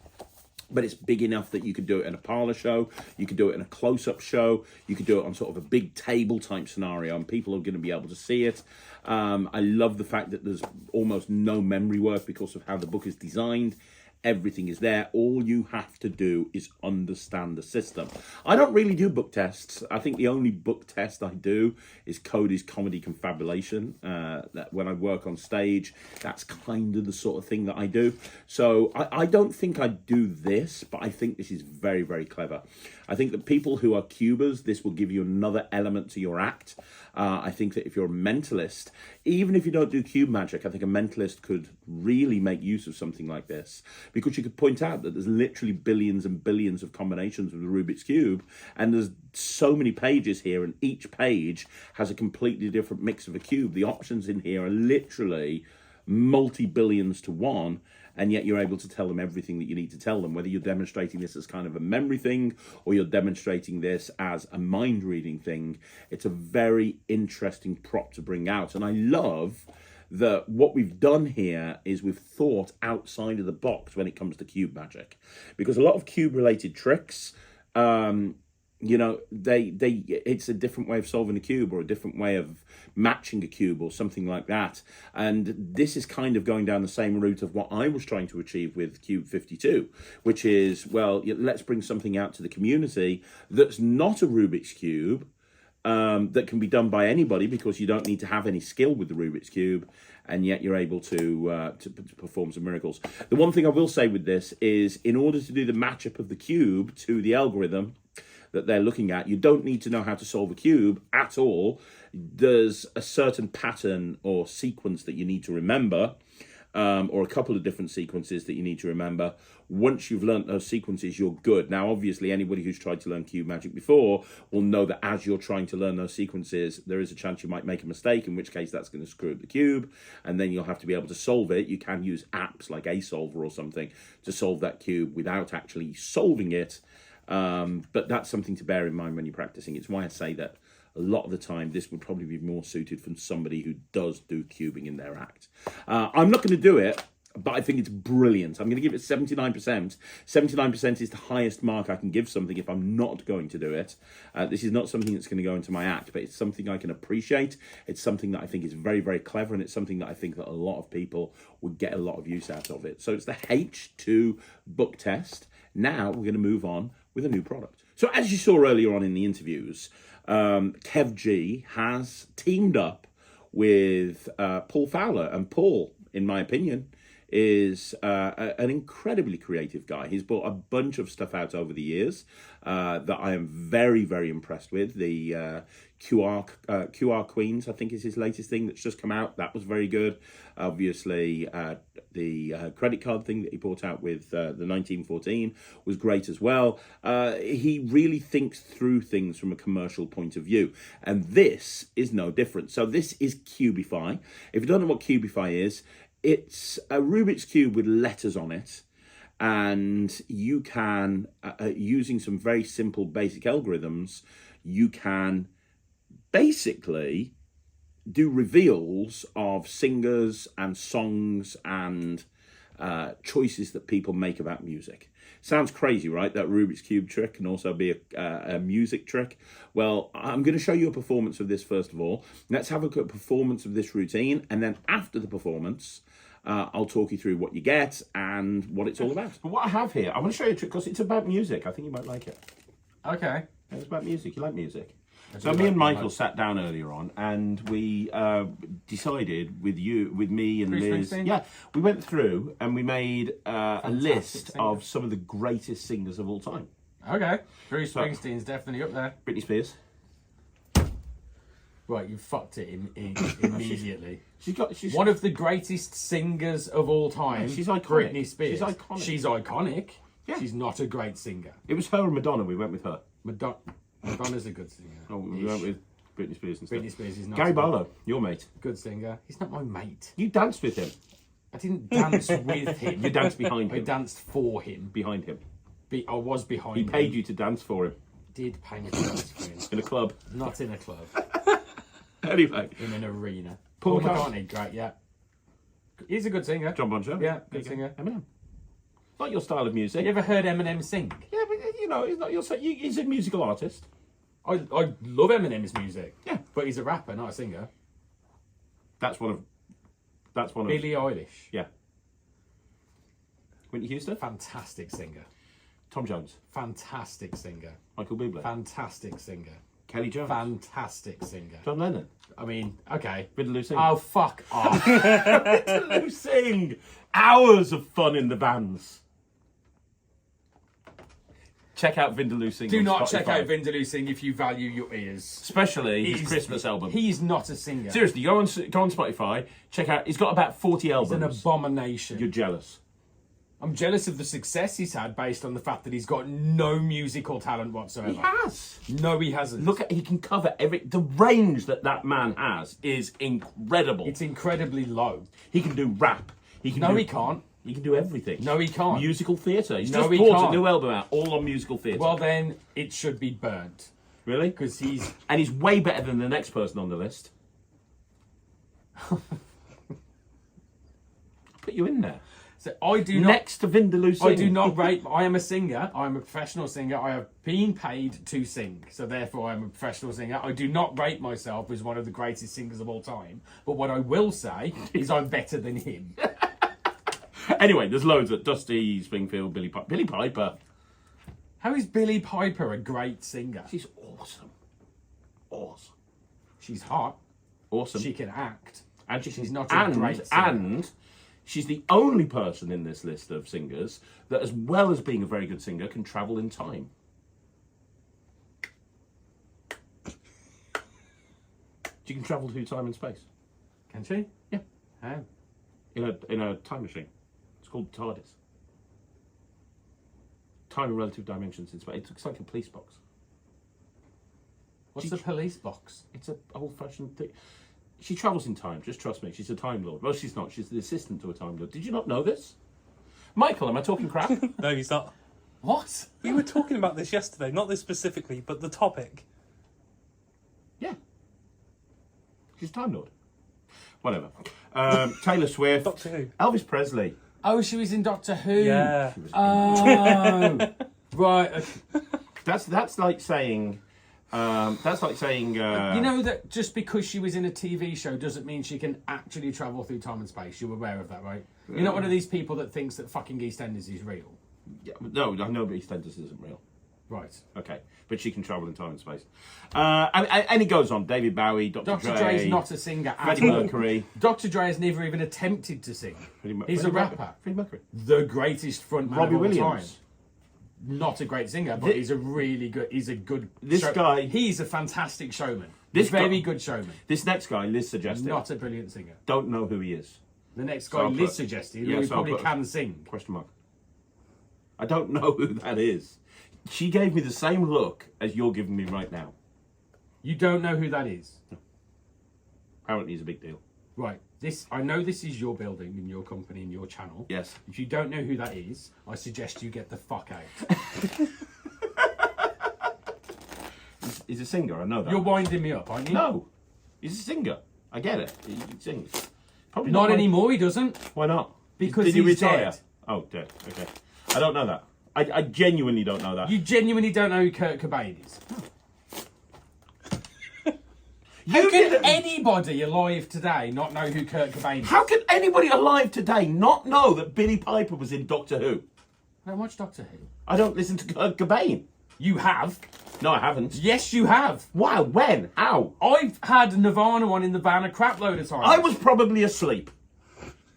but it's big enough that you could do it in a parlor show, you could do it in a close-up show, you could do it on sort of a big table type scenario, and people are going to be able to see it. I love the fact that there's almost no memory work because of how the book is designed. Everything is there. All you have to do is understand the system. I don't really do book tests. I think the only book test I do is Cody's Comedy Confabulation. That when I work on stage, that's kind of the sort of thing that I do. So I don't think I do this, but I think this is very, very clever. I think that people who are cubers, this will give you another element to your act. I think that if you're a mentalist, even if you don't do cube magic, I think a mentalist could really make use of something like this, because you could point out that there's literally billions and billions of combinations of the Rubik's Cube, and there's so many pages here, and each page has a completely different mix of a cube. The options in here are literally multi-billions to one, and yet you're able to tell them everything that you need to tell them, whether you're demonstrating this as kind of a memory thing or you're demonstrating this as a mind reading thing. It's a very interesting prop to bring out. And I love that what we've done here is we've thought outside of the box when it comes to cube magic, because a lot of cube related tricks, you know, it's a different way of solving a cube or a different way of matching a cube or something like that. And this is kind of going down the same route of what I was trying to achieve with Cube 52, which is, well, let's bring something out to the community that's not a Rubik's Cube, that can be done by anybody, because you don't need to have any skill with the Rubik's Cube, and yet you're able to perform some miracles. The one thing I will say with this is, in order to do the matchup of the cube to the algorithm that they're looking at, you don't need to know how to solve a cube at all. There's a certain pattern or sequence that you need to remember, or a couple of different sequences that you need to remember. Once you've learnt those sequences, you're good. Now, obviously, anybody who's tried to learn cube magic before will know that as you're trying to learn those sequences, there is a chance you might make a mistake, in which case that's going to screw up the cube, and then you'll have to be able to solve it. You can use apps like A Solver or something to solve that cube without actually solving it. But that's something to bear in mind when you're practicing. It's why I say that a lot of the time this would probably be more suited from somebody who does do cubing in their act. I'm not going to do it, but I think it's brilliant. I'm going to give it 79%. 79% is the highest mark I can give something if I'm not going to do it. This is not something that's going to go into my act, but it's something I can appreciate. It's something that I think is very, very clever, and it's something that I think that a lot of people would get a lot of use out of it. So it's the H2 book test. Now we're going to move on with a new product. So as you saw earlier on in the interviews, Kev G has teamed up with Paul Fowler, and Paul, in my opinion, is an incredibly creative guy. He's brought a bunch of stuff out over the years that I am very, very impressed with. The QR Queens, I think, is his latest thing that's just come out. That was very good. Obviously, the credit card thing that he brought out with the 1914 was great as well. He really thinks through things from a commercial point of view, and this is no different. So this is Cubify. If you don't know what Cubify is, it's a Rubik's Cube with letters on it, and you can, using some very simple basic algorithms, you can basically do reveals of singers and songs and choices that people make about music. Sounds crazy, right? That Rubik's Cube trick can also be a music trick. Well, I'm going to show you a performance of this first of all. Let's have a quick performance of this routine, and then after the performance, I'll talk you through what you get and what it's all about. But what I have here, I want to show you a trick because it's about music. I think you might like it. Okay. It's about music. You like music? So me and Michael sat down earlier on, and we decided with me and Liz. Yeah, we went through and we made a list of some of the greatest singers of all time. Okay, Bruce Springsteen's definitely up there. Britney Spears. Right, you fucked it immediately. She's one of the greatest singers of all time. Yeah, she's iconic. Britney Spears. She's iconic. She's iconic. Yeah. She's not a great singer. It was her and Madonna. We went with her. Madonna's a good singer. Oh, we went with Britney Spears instead. Britney Spears is not. Gary Barlow, your mate. Good singer. He's not my mate. You danced with him. I didn't dance with him. You danced behind him. I danced for him. Behind him. I was behind him. He paid you to dance for him. Did pay me to dance for him. In a club. Not in a club. Anyway. In an arena. Paul McCartney, great, yeah. He's a good singer. John Bon Jovi. Yeah, good singer. Eminem. Not your style of music. You ever heard Eminem sing? Yeah, but you know, he's not your. He's a musical artist. I love Eminem's music. Yeah, but he's a rapper, not a singer. That's one of. Billie Eilish. Yeah. Whitney Houston. Fantastic singer. Tom Jones. Fantastic singer. Michael Bublé. Fantastic singer. Kelly Jones. Fantastic singer. John Lennon. I mean, okay. Vindaloo Singh. Oh, fuck off. Vindaloo Singh. Hours of fun in the vans. Check out Vindaloo Singh. Do not check out Vindaloo Singh if you value your ears. Especially his Christmas album. He's not a singer. Seriously, go on Spotify, check out. He's got about 40 albums. He's an abomination. You're jealous. I'm jealous of the success he's had based on the fact that he's got no musical talent whatsoever. He has. No, he hasn't. Look at, he can cover the range that man has is incredible. It's incredibly low. He can do rap. He can't. He can do everything. No, he can't. Musical theatre. He's just brought a new album out, all on musical theatre. Well, then it should be burnt. Really? Because he's way better than the next person on the list. I'll put you in there. So I do not. Next to Vindaloo Singh. I do not rate. I am a singer. I am a professional singer. I have been paid to sing. So therefore, I am a professional singer. I do not rate myself as one of the greatest singers of all time. But what I will say is I'm better than him. Anyway, there's loads of Dusty Springfield, Billy Piper. How is Billy Piper a great singer? She's awesome. Awesome. She's hot. Awesome. She can act. And she's not a great singer. And she's the only person in this list of singers that, as well as being a very good singer, can travel in time. She can travel through time and space. Can she? Yeah. How? In a time machine. It's called TARDIS. Time and relative dimensions in space. It looks like a police box. What's the police box? It's an old-fashioned thing. She travels in time, just trust me. She's a Time Lord. Well, she's not. She's the assistant to a Time Lord. Did you not know this? Michael, am I talking crap? No, he's not. What? We were talking about this yesterday, not this specifically, but the topic. Yeah. She's a Time Lord. Whatever. Taylor Swift. Doctor Who. Elvis Presley. Oh, she was in Doctor Who. Yeah. Oh, right. That's like saying. You know that just because she was in a TV show doesn't mean she can actually travel through time and space. You're aware of that, right? You're not one of these people that thinks that fucking EastEnders is real. Yeah, no, I know, but EastEnders isn't real. Right. Okay, but she can travel in time and space. And he goes on. David Bowie, Dr. Dr. Dre is not a singer at Freddie all. Mercury. Dr. Dre has never even attempted to sing. He's a rapper. Freddie Mercury. The greatest frontman Robbie of all time. Williams. Not a great singer, but he's a really good. He's a good. Guy. He's a fantastic showman. This very guy- good showman. This next guy, Liz suggested. Not a brilliant singer. Don't know who he is. The next So guy I'll Liz put- suggested, yeah, who so I'll probably put- can sing. Question mark. I don't know who that is. She gave me the same look as you're giving me right now. You don't know who that is. Apparently, he's a big deal. Right. I know this is your building and your company and your channel. Yes. If you don't know who that is, I suggest you get the fuck out. He's a singer. I know that. You're winding me up, aren't you? No, he's a singer. I get it. He sings. Probably Not my- anymore. He doesn't. Why not? Because Did he he's retire? dead. Oh, dead. Okay. I don't know that. I genuinely don't know that. You genuinely don't know who Kurt Cobain is. How You can didn't- anybody alive today not know who Kurt Cobain is? How can anybody alive today not know that Billy Piper was in Doctor Who? I don't watch Doctor Who. I don't listen to Kurt Cobain. You have. No, I haven't. Yes, you have. Wow, when? How? I've had Nirvana on in the van a crap load of times. I was probably asleep.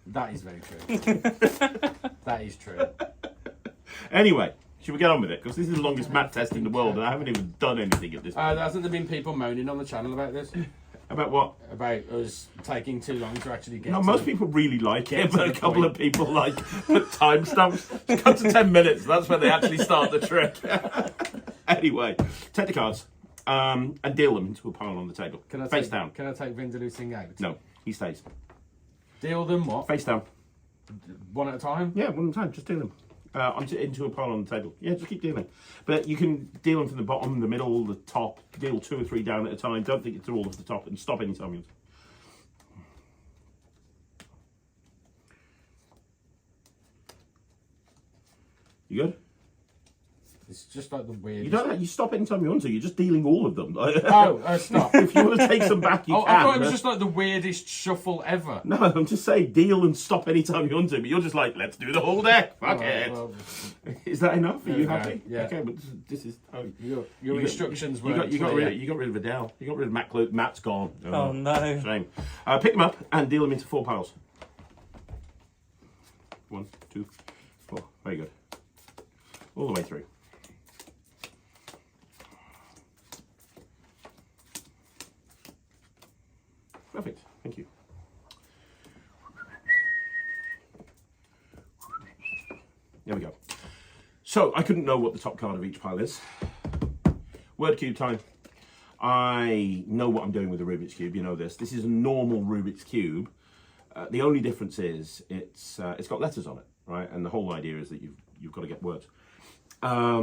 That is very true. That is true. Anyway, should we get on with it? Because this is the longest mat test in the world and I haven't even done anything at this point. Hasn't there been people moaning on the channel about this? About what? About us taking too long to actually get No, to most people really like Get it, to but a the couple point. of people like put timestamps. Cut to 10 minutes. That's when they actually start the trick. Anyway, take the cards and deal them into a pile on the table. Can I Face take, down. Can I take Vindaloo Singh out? No, he stays. Deal them what? Face down. One at a time? Yeah, one at a time. Just deal them. Into a pile on the table. Yeah, just keep dealing. But you can deal them from the bottom, the middle, the top. Deal 2 or 3 down at a time. Don't think it's all off the top and stop anytime you want. You good? It's just like the weird. You don't. You stop anytime you want to. You're just dealing all of them. Oh, stop. If you want to take some back, you Oh, can. I thought it was just like the weirdest shuffle ever. No, I'm just saying deal and stop anytime you want to. But you're just like, let's do the whole deck. Fuck it. Well, Is that enough? Are you Yeah, happy? yeah. Okay, but this is. Oh, your you got- instructions were. you got rid of Adele. You got rid of Matt Clute. Matt's gone. Oh no. Shame. Pick them up and deal them into 4 piles. 1, 2, 4. Very good. All the way through. Perfect. Thank you. There we go. So I couldn't know what the top card of each pile is. Word cube time. I know what I'm doing with the Rubik's Cube. You know this. This is a normal Rubik's Cube. The only difference is it's got letters on it, right? And the whole idea is that you've got to get words. Let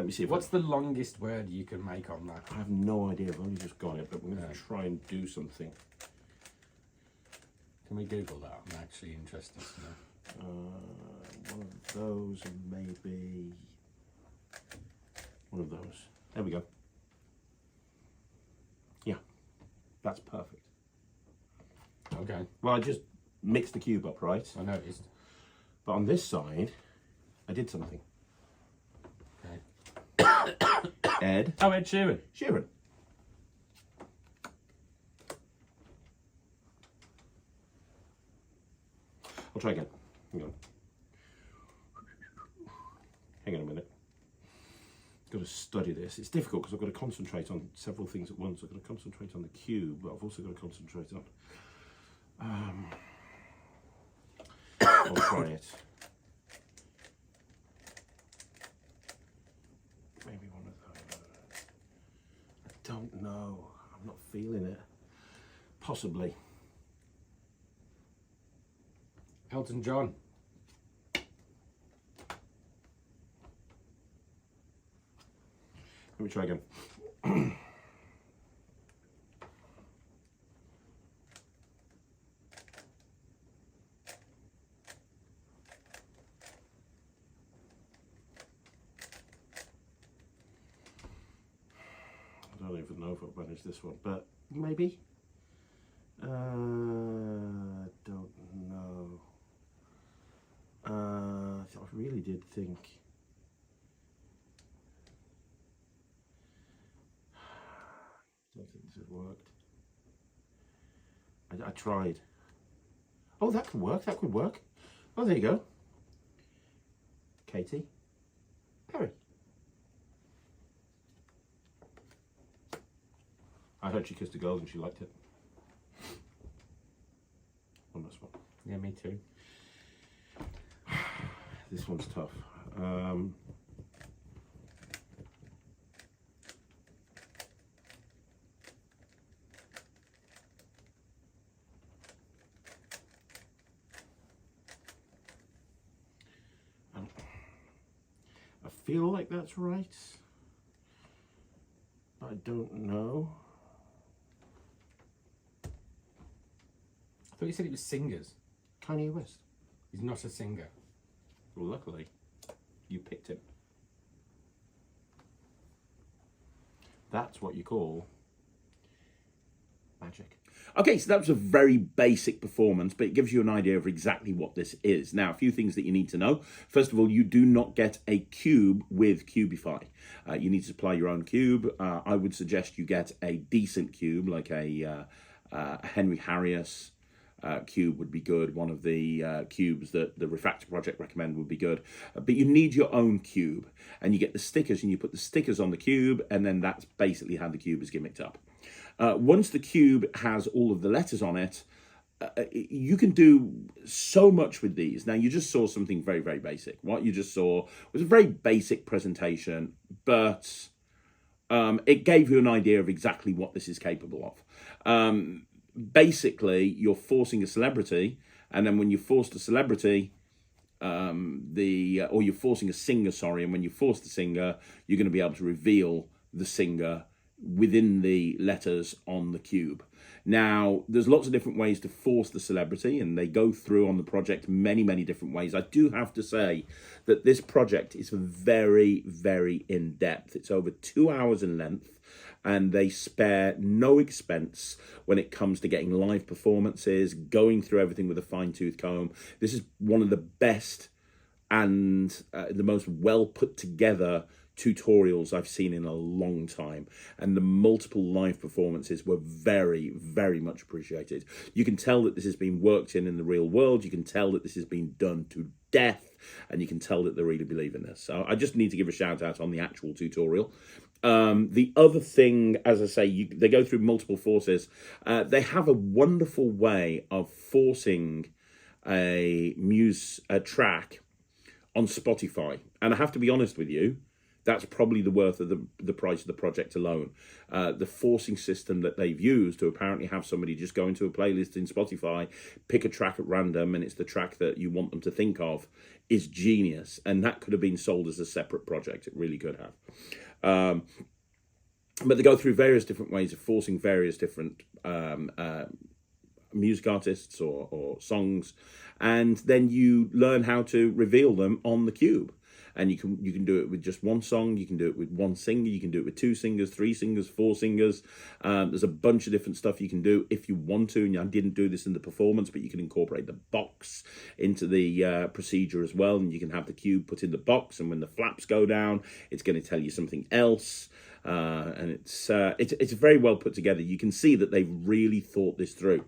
me see if What's the longest word you can make on that? I have no idea. I've only just got it, but we're going to try and do something. Can we Google that? I'm actually interested to know. One of those and maybe one of those. There we go. Yeah, that's perfect. Okay, Well, I just mixed the cube up, right? I noticed. But on this side, I did something. Okay. Ed Oh, Ed Sheeran. Sheeran. I'll try again. Hang on. Hang on a minute. Got to study this. It's difficult because I've got to concentrate on several things at once. I've got to concentrate on the cube, but I've also got to concentrate on. I'll try it. Maybe one of those. I don't know. I'm not feeling it. Possibly. Elton John. Let me try again. I don't even know if I've managed this one, but maybe. Don't know. I really did think. worked. I tried. Oh, that could work. That could work. Oh, there you go. Katy Perry. I heard she kissed a girl and she liked it. On this one. Yeah, me too. This one's tough. I feel like that's right, but I don't know. I thought you said it was singers. Kanye West. He's not a singer. Well, luckily, you picked him. That's what you call magic. Okay, so that was a very basic performance, but it gives you an idea of exactly what this is. Now, a few things that you need to know. First of all, you do not get a cube with Cubify. You need to supply your own cube. I would suggest you get a decent cube, like a Henry Harrius cube would be good. One of the cubes that the Refractor project recommend would be good. But you need your own cube, and you get the stickers, and you put the stickers on the cube, and then that's basically how the cube is gimmicked up. Once the cube has all of the letters on it, you can do so much with these. Now, you just saw something very, very basic. What you just saw was a very basic presentation, but it gave you an idea of exactly what this is capable of. Basically, you're forcing a celebrity, and then when you force the celebrity, or you're forcing a singer, sorry, and when you force the singer, you're going to be able to reveal the singer within the letters on the cube. Now, there's lots of different ways to force the celebrity, and they go through on the project many, many different ways. I do have to say that this project is very, very in-depth. It's over 2 hours in length, and they spare no expense when it comes to getting live performances, going through everything with a fine-tooth comb. This is one of the best and the most well put together tutorials I've seen in a long time, and the multiple live performances were very, very much appreciated. You can tell that this has been worked in the real world. You can tell that this has been done to death, and you can tell that they really believe in this. So I just need to give a shout out on the actual tutorial. The other thing, as I say, they go through multiple forces. They have a wonderful way of forcing a track on Spotify, and I have to be honest with you, that's probably the worth of the price of the project alone. The forcing system that they've used to apparently have somebody just go into a playlist in Spotify, pick a track at random, and it's the track that you want them to think of, is genius. And that could have been sold as a separate project. It really could have. But they go through various different ways of forcing various different music artists or songs, and then you learn how to reveal them on the cube. And you can do it with just one song, you can do it with one singer, you can do it with 2 singers, 3 singers, 4 singers. There's a bunch of different stuff you can do if you want to, and I didn't do this in the performance, but you can incorporate the box into the procedure as well, and you can have the cube put in the box, and when the flaps go down, it's going to tell you something else. And it's very well put together. You can see that they've really thought this through.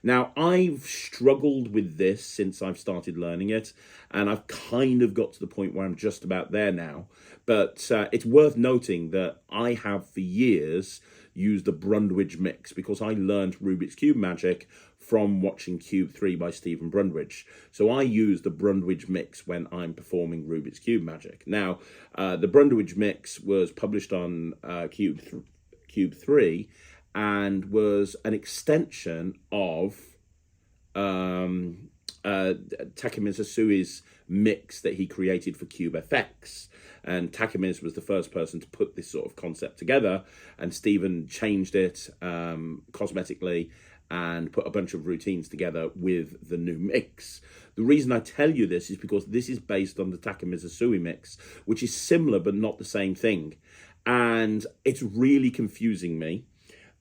Now, I've struggled with this since I've started learning it, and I've kind of got to the point where I'm just about there now. But it's worth noting that I have for years used the Brundage mix because I learned Rubik's Cube magic from watching Cube 3 by Stephen Brundage. So I use the Brundage mix when I'm performing Rubik's Cube magic. Now, the Brundage mix was published on Cube 3 and was an extension of Takemizu Sui's mix that he created for Cube FX. And Takemizu was the first person to put this sort of concept together, and Stephen changed it cosmetically and put a bunch of routines together with the new mix. The reason I tell you this is because this is based on the Takemizu Sui mix, which is similar but not the same thing. And it's really confusing me.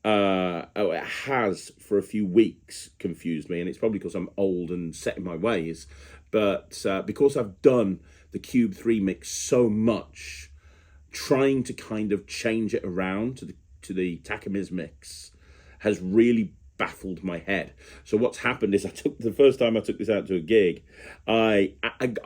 It has for a few weeks confused me, and it's probably because I'm old and set in my ways. But because I've done the Cube 3 mix so much, trying to kind of change it around to the Takemizu mix has really baffled my head. So what's happened is the first time I took this out to a gig, I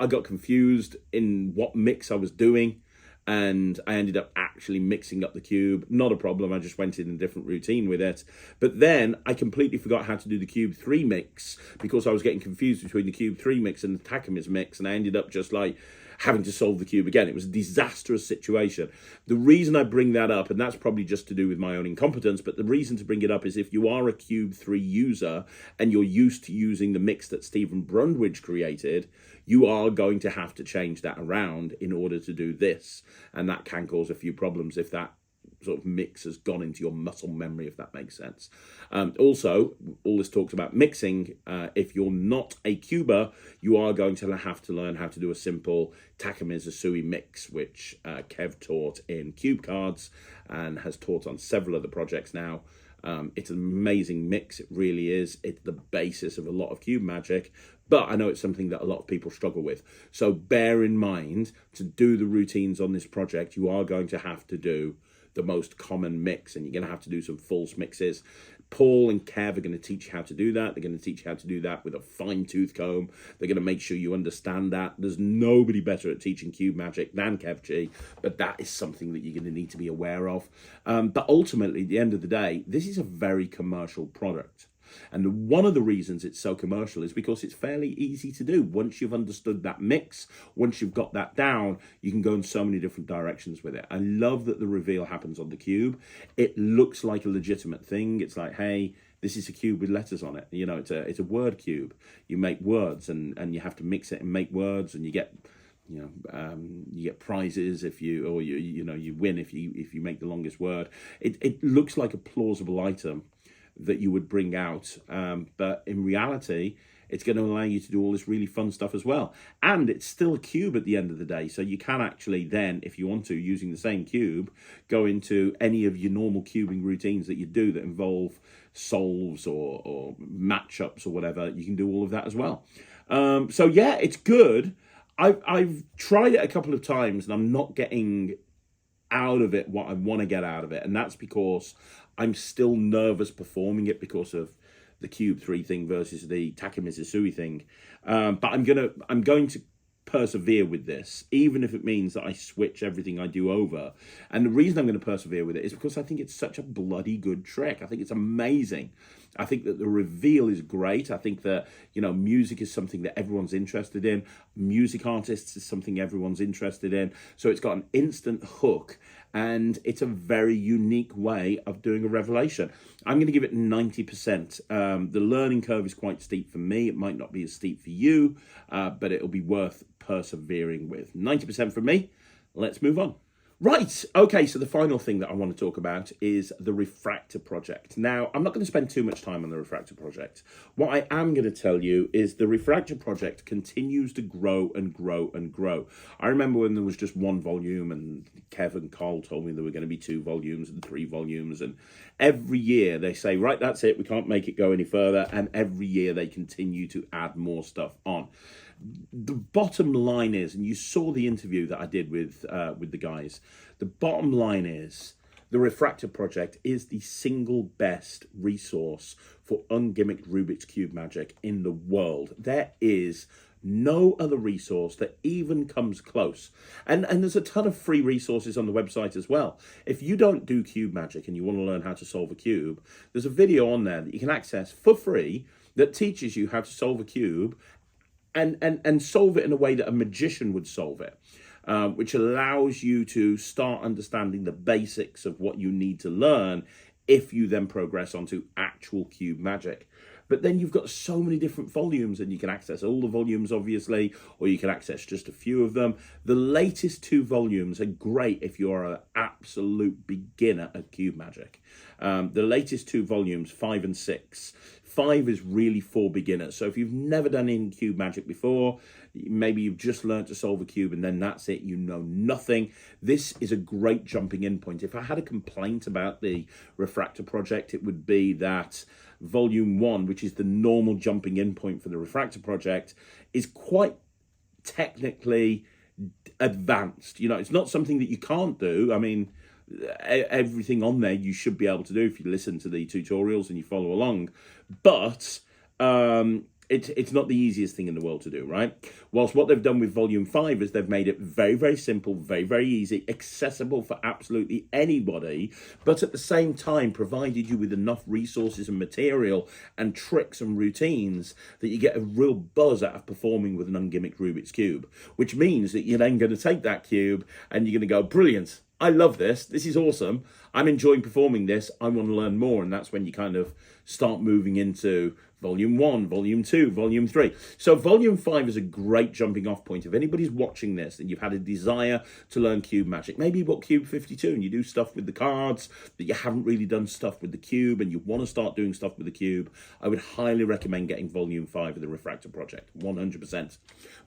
got confused in what mix I was doing, and I ended up actually mixing up the cube. Not a problem, I just went in a different routine with it. But then I completely forgot how to do the Cube 3 mix because I was getting confused between the Cube 3 mix and the Takamines mix, and I ended up just like having to solve the cube again. It was a disastrous situation. The reason I bring that up, and that's probably just to do with my own incompetence, but the reason to bring it up is if you are a Cube 3 user and you're used to using the mix that Stephen Brundwidge created, you are going to have to change that around in order to do this. And that can cause a few problems if that sort of mix has gone into your muscle memory, if that makes sense. Also, all this talks about mixing. If you're not a cuber, you are going to have to learn how to do a simple Takamines Usui mix, which Kev taught in Cube Cards and has taught on several other projects now. It's an amazing mix, it really is. It's the basis of a lot of cube magic, but I know it's something that a lot of people struggle with. So bear in mind, to do the routines on this project, you are going to have to do the most common mix, and you're going to have to do some false mixes. Paul and Kev are going to teach you how to do that. They're going to teach you how to do that with a fine-tooth comb. They're going to make sure you understand that. There's nobody better at teaching cube magic than Kev G, but that is something that you're going to need to be aware of. But ultimately, at the end of the day, this is a very commercial product. And one of the reasons it's so commercial is because it's fairly easy to do. Once you've understood that mix, once you've got that down, you can go in so many different directions with it. I love that the reveal happens on the cube. It looks like a legitimate thing. It's like, hey, this is a cube with letters on it. You know, it's a word cube. You make words and you have to mix it and make words, and you get you get prizes if you win if you make the longest word. It looks like a plausible item that you would bring out, but in reality it's going to allow you to do all this really fun stuff as well, and it's still a cube at the end of the day. So you can actually then, if you want to, using the same cube, go into any of your normal cubing routines that you do that involve solves or matchups or whatever. You can do all of that as well. So yeah, it's good. I've tried it a couple of times and I'm not getting out of it what I want to get out of it, and that's because I'm still nervous performing it because of the Cube 3 thing versus the Takamines Usui thing. But I'm going to persevere with this, even if it means that I switch everything I do over. And the reason I'm going to persevere with it is because I think it's such a bloody good trick. I think it's amazing. I think that the reveal is great. I think that, music is something that everyone's interested in. Music artists is something everyone's interested in. So it's got an instant hook, and it's a very unique way of doing a revelation. I'm going to give it 90%. The learning curve is quite steep for me. It might not be as steep for you, but it'll be worth persevering with. 90% from me. Let's move on. Right, okay, so the final thing that I want to talk about is the Refractor project. Now, I'm not going to spend too much time on the Refractor project. What I am going to tell you is the Refractor project continues to grow and grow and grow. I remember when there was just one volume, and Kev and Carl told me there were going to be 2 volumes and 3 volumes, and every year they say, right, that's it, we can't make it go any further, and every year they continue to add more stuff on. The bottom line is, and you saw the interview that I did with the guys, the bottom line is the Refractor project is the single best resource for ungimmicked Rubik's Cube magic in the world. There is no other resource that even comes close. And there's a ton of free resources on the website as well. If you don't do cube magic and you want to learn how to solve a cube, there's a video on there that you can access for free that teaches you how to solve a cube and solve it in a way that a magician would solve it, which allows you to start understanding the basics of what you need to learn if you then progress onto actual cube magic. But then you've got so many different volumes, and you can access all the volumes, obviously, or you can access just a few of them. The latest 2 volumes are great if you're an absolute beginner at cube magic. The latest 2 volumes, 5 and 6. 5 is really for beginners. So if you've never done any cube magic before, maybe you've just learned to solve a cube and then that's it, you know nothing, this is a great jumping in point. If I had a complaint about the Refractor project, it would be that volume 1, which is the normal jumping in point for the Refractor project, is quite technically advanced. It's not something that you can't do. I mean, everything on there you should be able to do if you listen to the tutorials and you follow along. But it's not the easiest thing in the world to do, right? Whilst what they've done with Volume 5 is they've made it very, very simple, very, very easy, accessible for absolutely anybody, but at the same time provided you with enough resources and material and tricks and routines that you get a real buzz out of performing with an ungimmicked Rubik's Cube, which means that you're then going to take that cube and you're going to go, brilliant, I love this. This is awesome. I'm enjoying performing this. I want to learn more. And that's when you kind of start moving into Volume 1, Volume 2, Volume 3. So Volume 5 is a great jumping off point. If anybody's watching this and you've had a desire to learn cube magic, maybe you bought Cube 52 and you do stuff with the cards, that you haven't really done stuff with the cube and you want to start doing stuff with the cube, I would highly recommend getting Volume 5 of the Refractor project, 100%.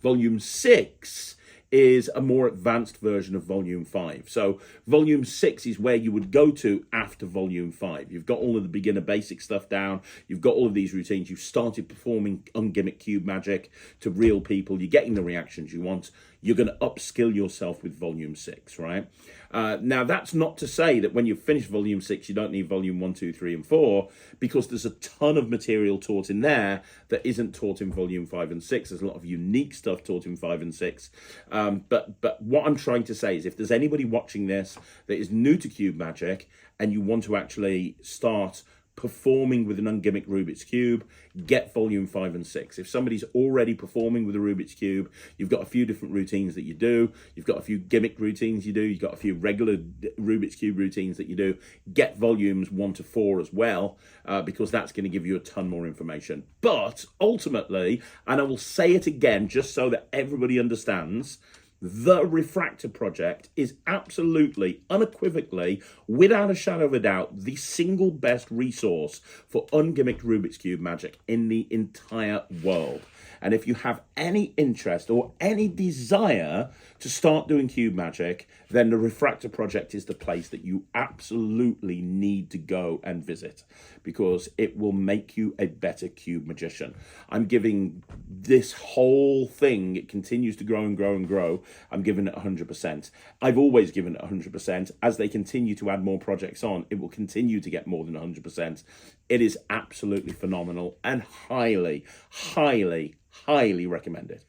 Volume 6 is a more advanced version of Volume 5. So Volume 6 is where you would go to after Volume 5. You've got all of the beginner basic stuff down. You've got all of these routines. You've started performing ungimmick cube magic to real people. You're getting the reactions you want. You're going to upskill yourself with Volume 6, right? Now, that's not to say that when you've finished Volume 6, you don't need Volume 1, 2, 3, and 4, because there's a ton of material taught in there that isn't taught in Volume 5 and 6. There's a lot of unique stuff taught in 5 and 6. But what I'm trying to say is if there's anybody watching this that is new to cube magic and you want to actually start performing with an ungimmicked Rubik's Cube, get Volume 5 and 6. If somebody's already performing with a Rubik's Cube, you've got a few different routines that you do, you've got a few gimmick routines you do, you've got a few regular Rubik's Cube routines that you do, get Volumes 1 to 4 as well, because that's going to give you a ton more information. But ultimately, and I will say it again just so that everybody understands, the Refractor project is absolutely, unequivocally, without a shadow of a doubt, the single best resource for ungimmicked Rubik's Cube magic in the entire world. And if you have any interest or any desire to start doing cube magic, then the Refractor project is the place that you absolutely need to go and visit, because it will make you a better cube magician. I'm giving this whole thing, it continues to grow and grow and grow, I'm giving it 100%. I've always given it 100%. As they continue to add more projects on, it will continue to get more than 100%. It is absolutely phenomenal and highly, highly, highly recommended.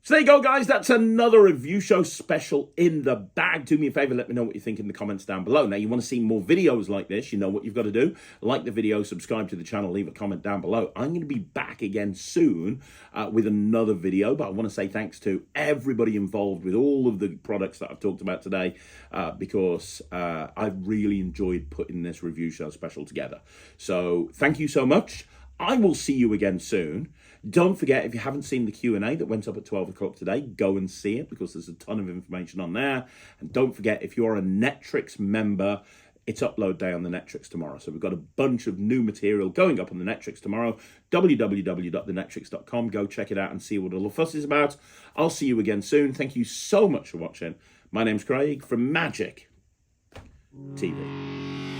So there you go, guys. That's another review show special in the bag. Do me a favor, let me know what you think in the comments down below. Now, you want to see more videos like this, you know what you've got to do. Like the video, subscribe to the channel, leave a comment down below. I'm going to be back again soon with another video, but I want to say thanks to everybody involved with all of the products that I've talked about today, because I've really enjoyed putting this review show special together. So thank you so much. I will see you again soon. Don't forget, if you haven't seen the Q&A that went up at 12 o'clock today, go and see it, because there's a ton of information on there. And don't forget, if you're a Netrix member, it's upload day on the Netrix tomorrow. So we've got a bunch of new material going up on the Netrix tomorrow. www.thenetrix.com. Go check it out and see what all the fuss is about. I'll see you again soon. Thank you so much for watching. My name's Craig from Magic TV.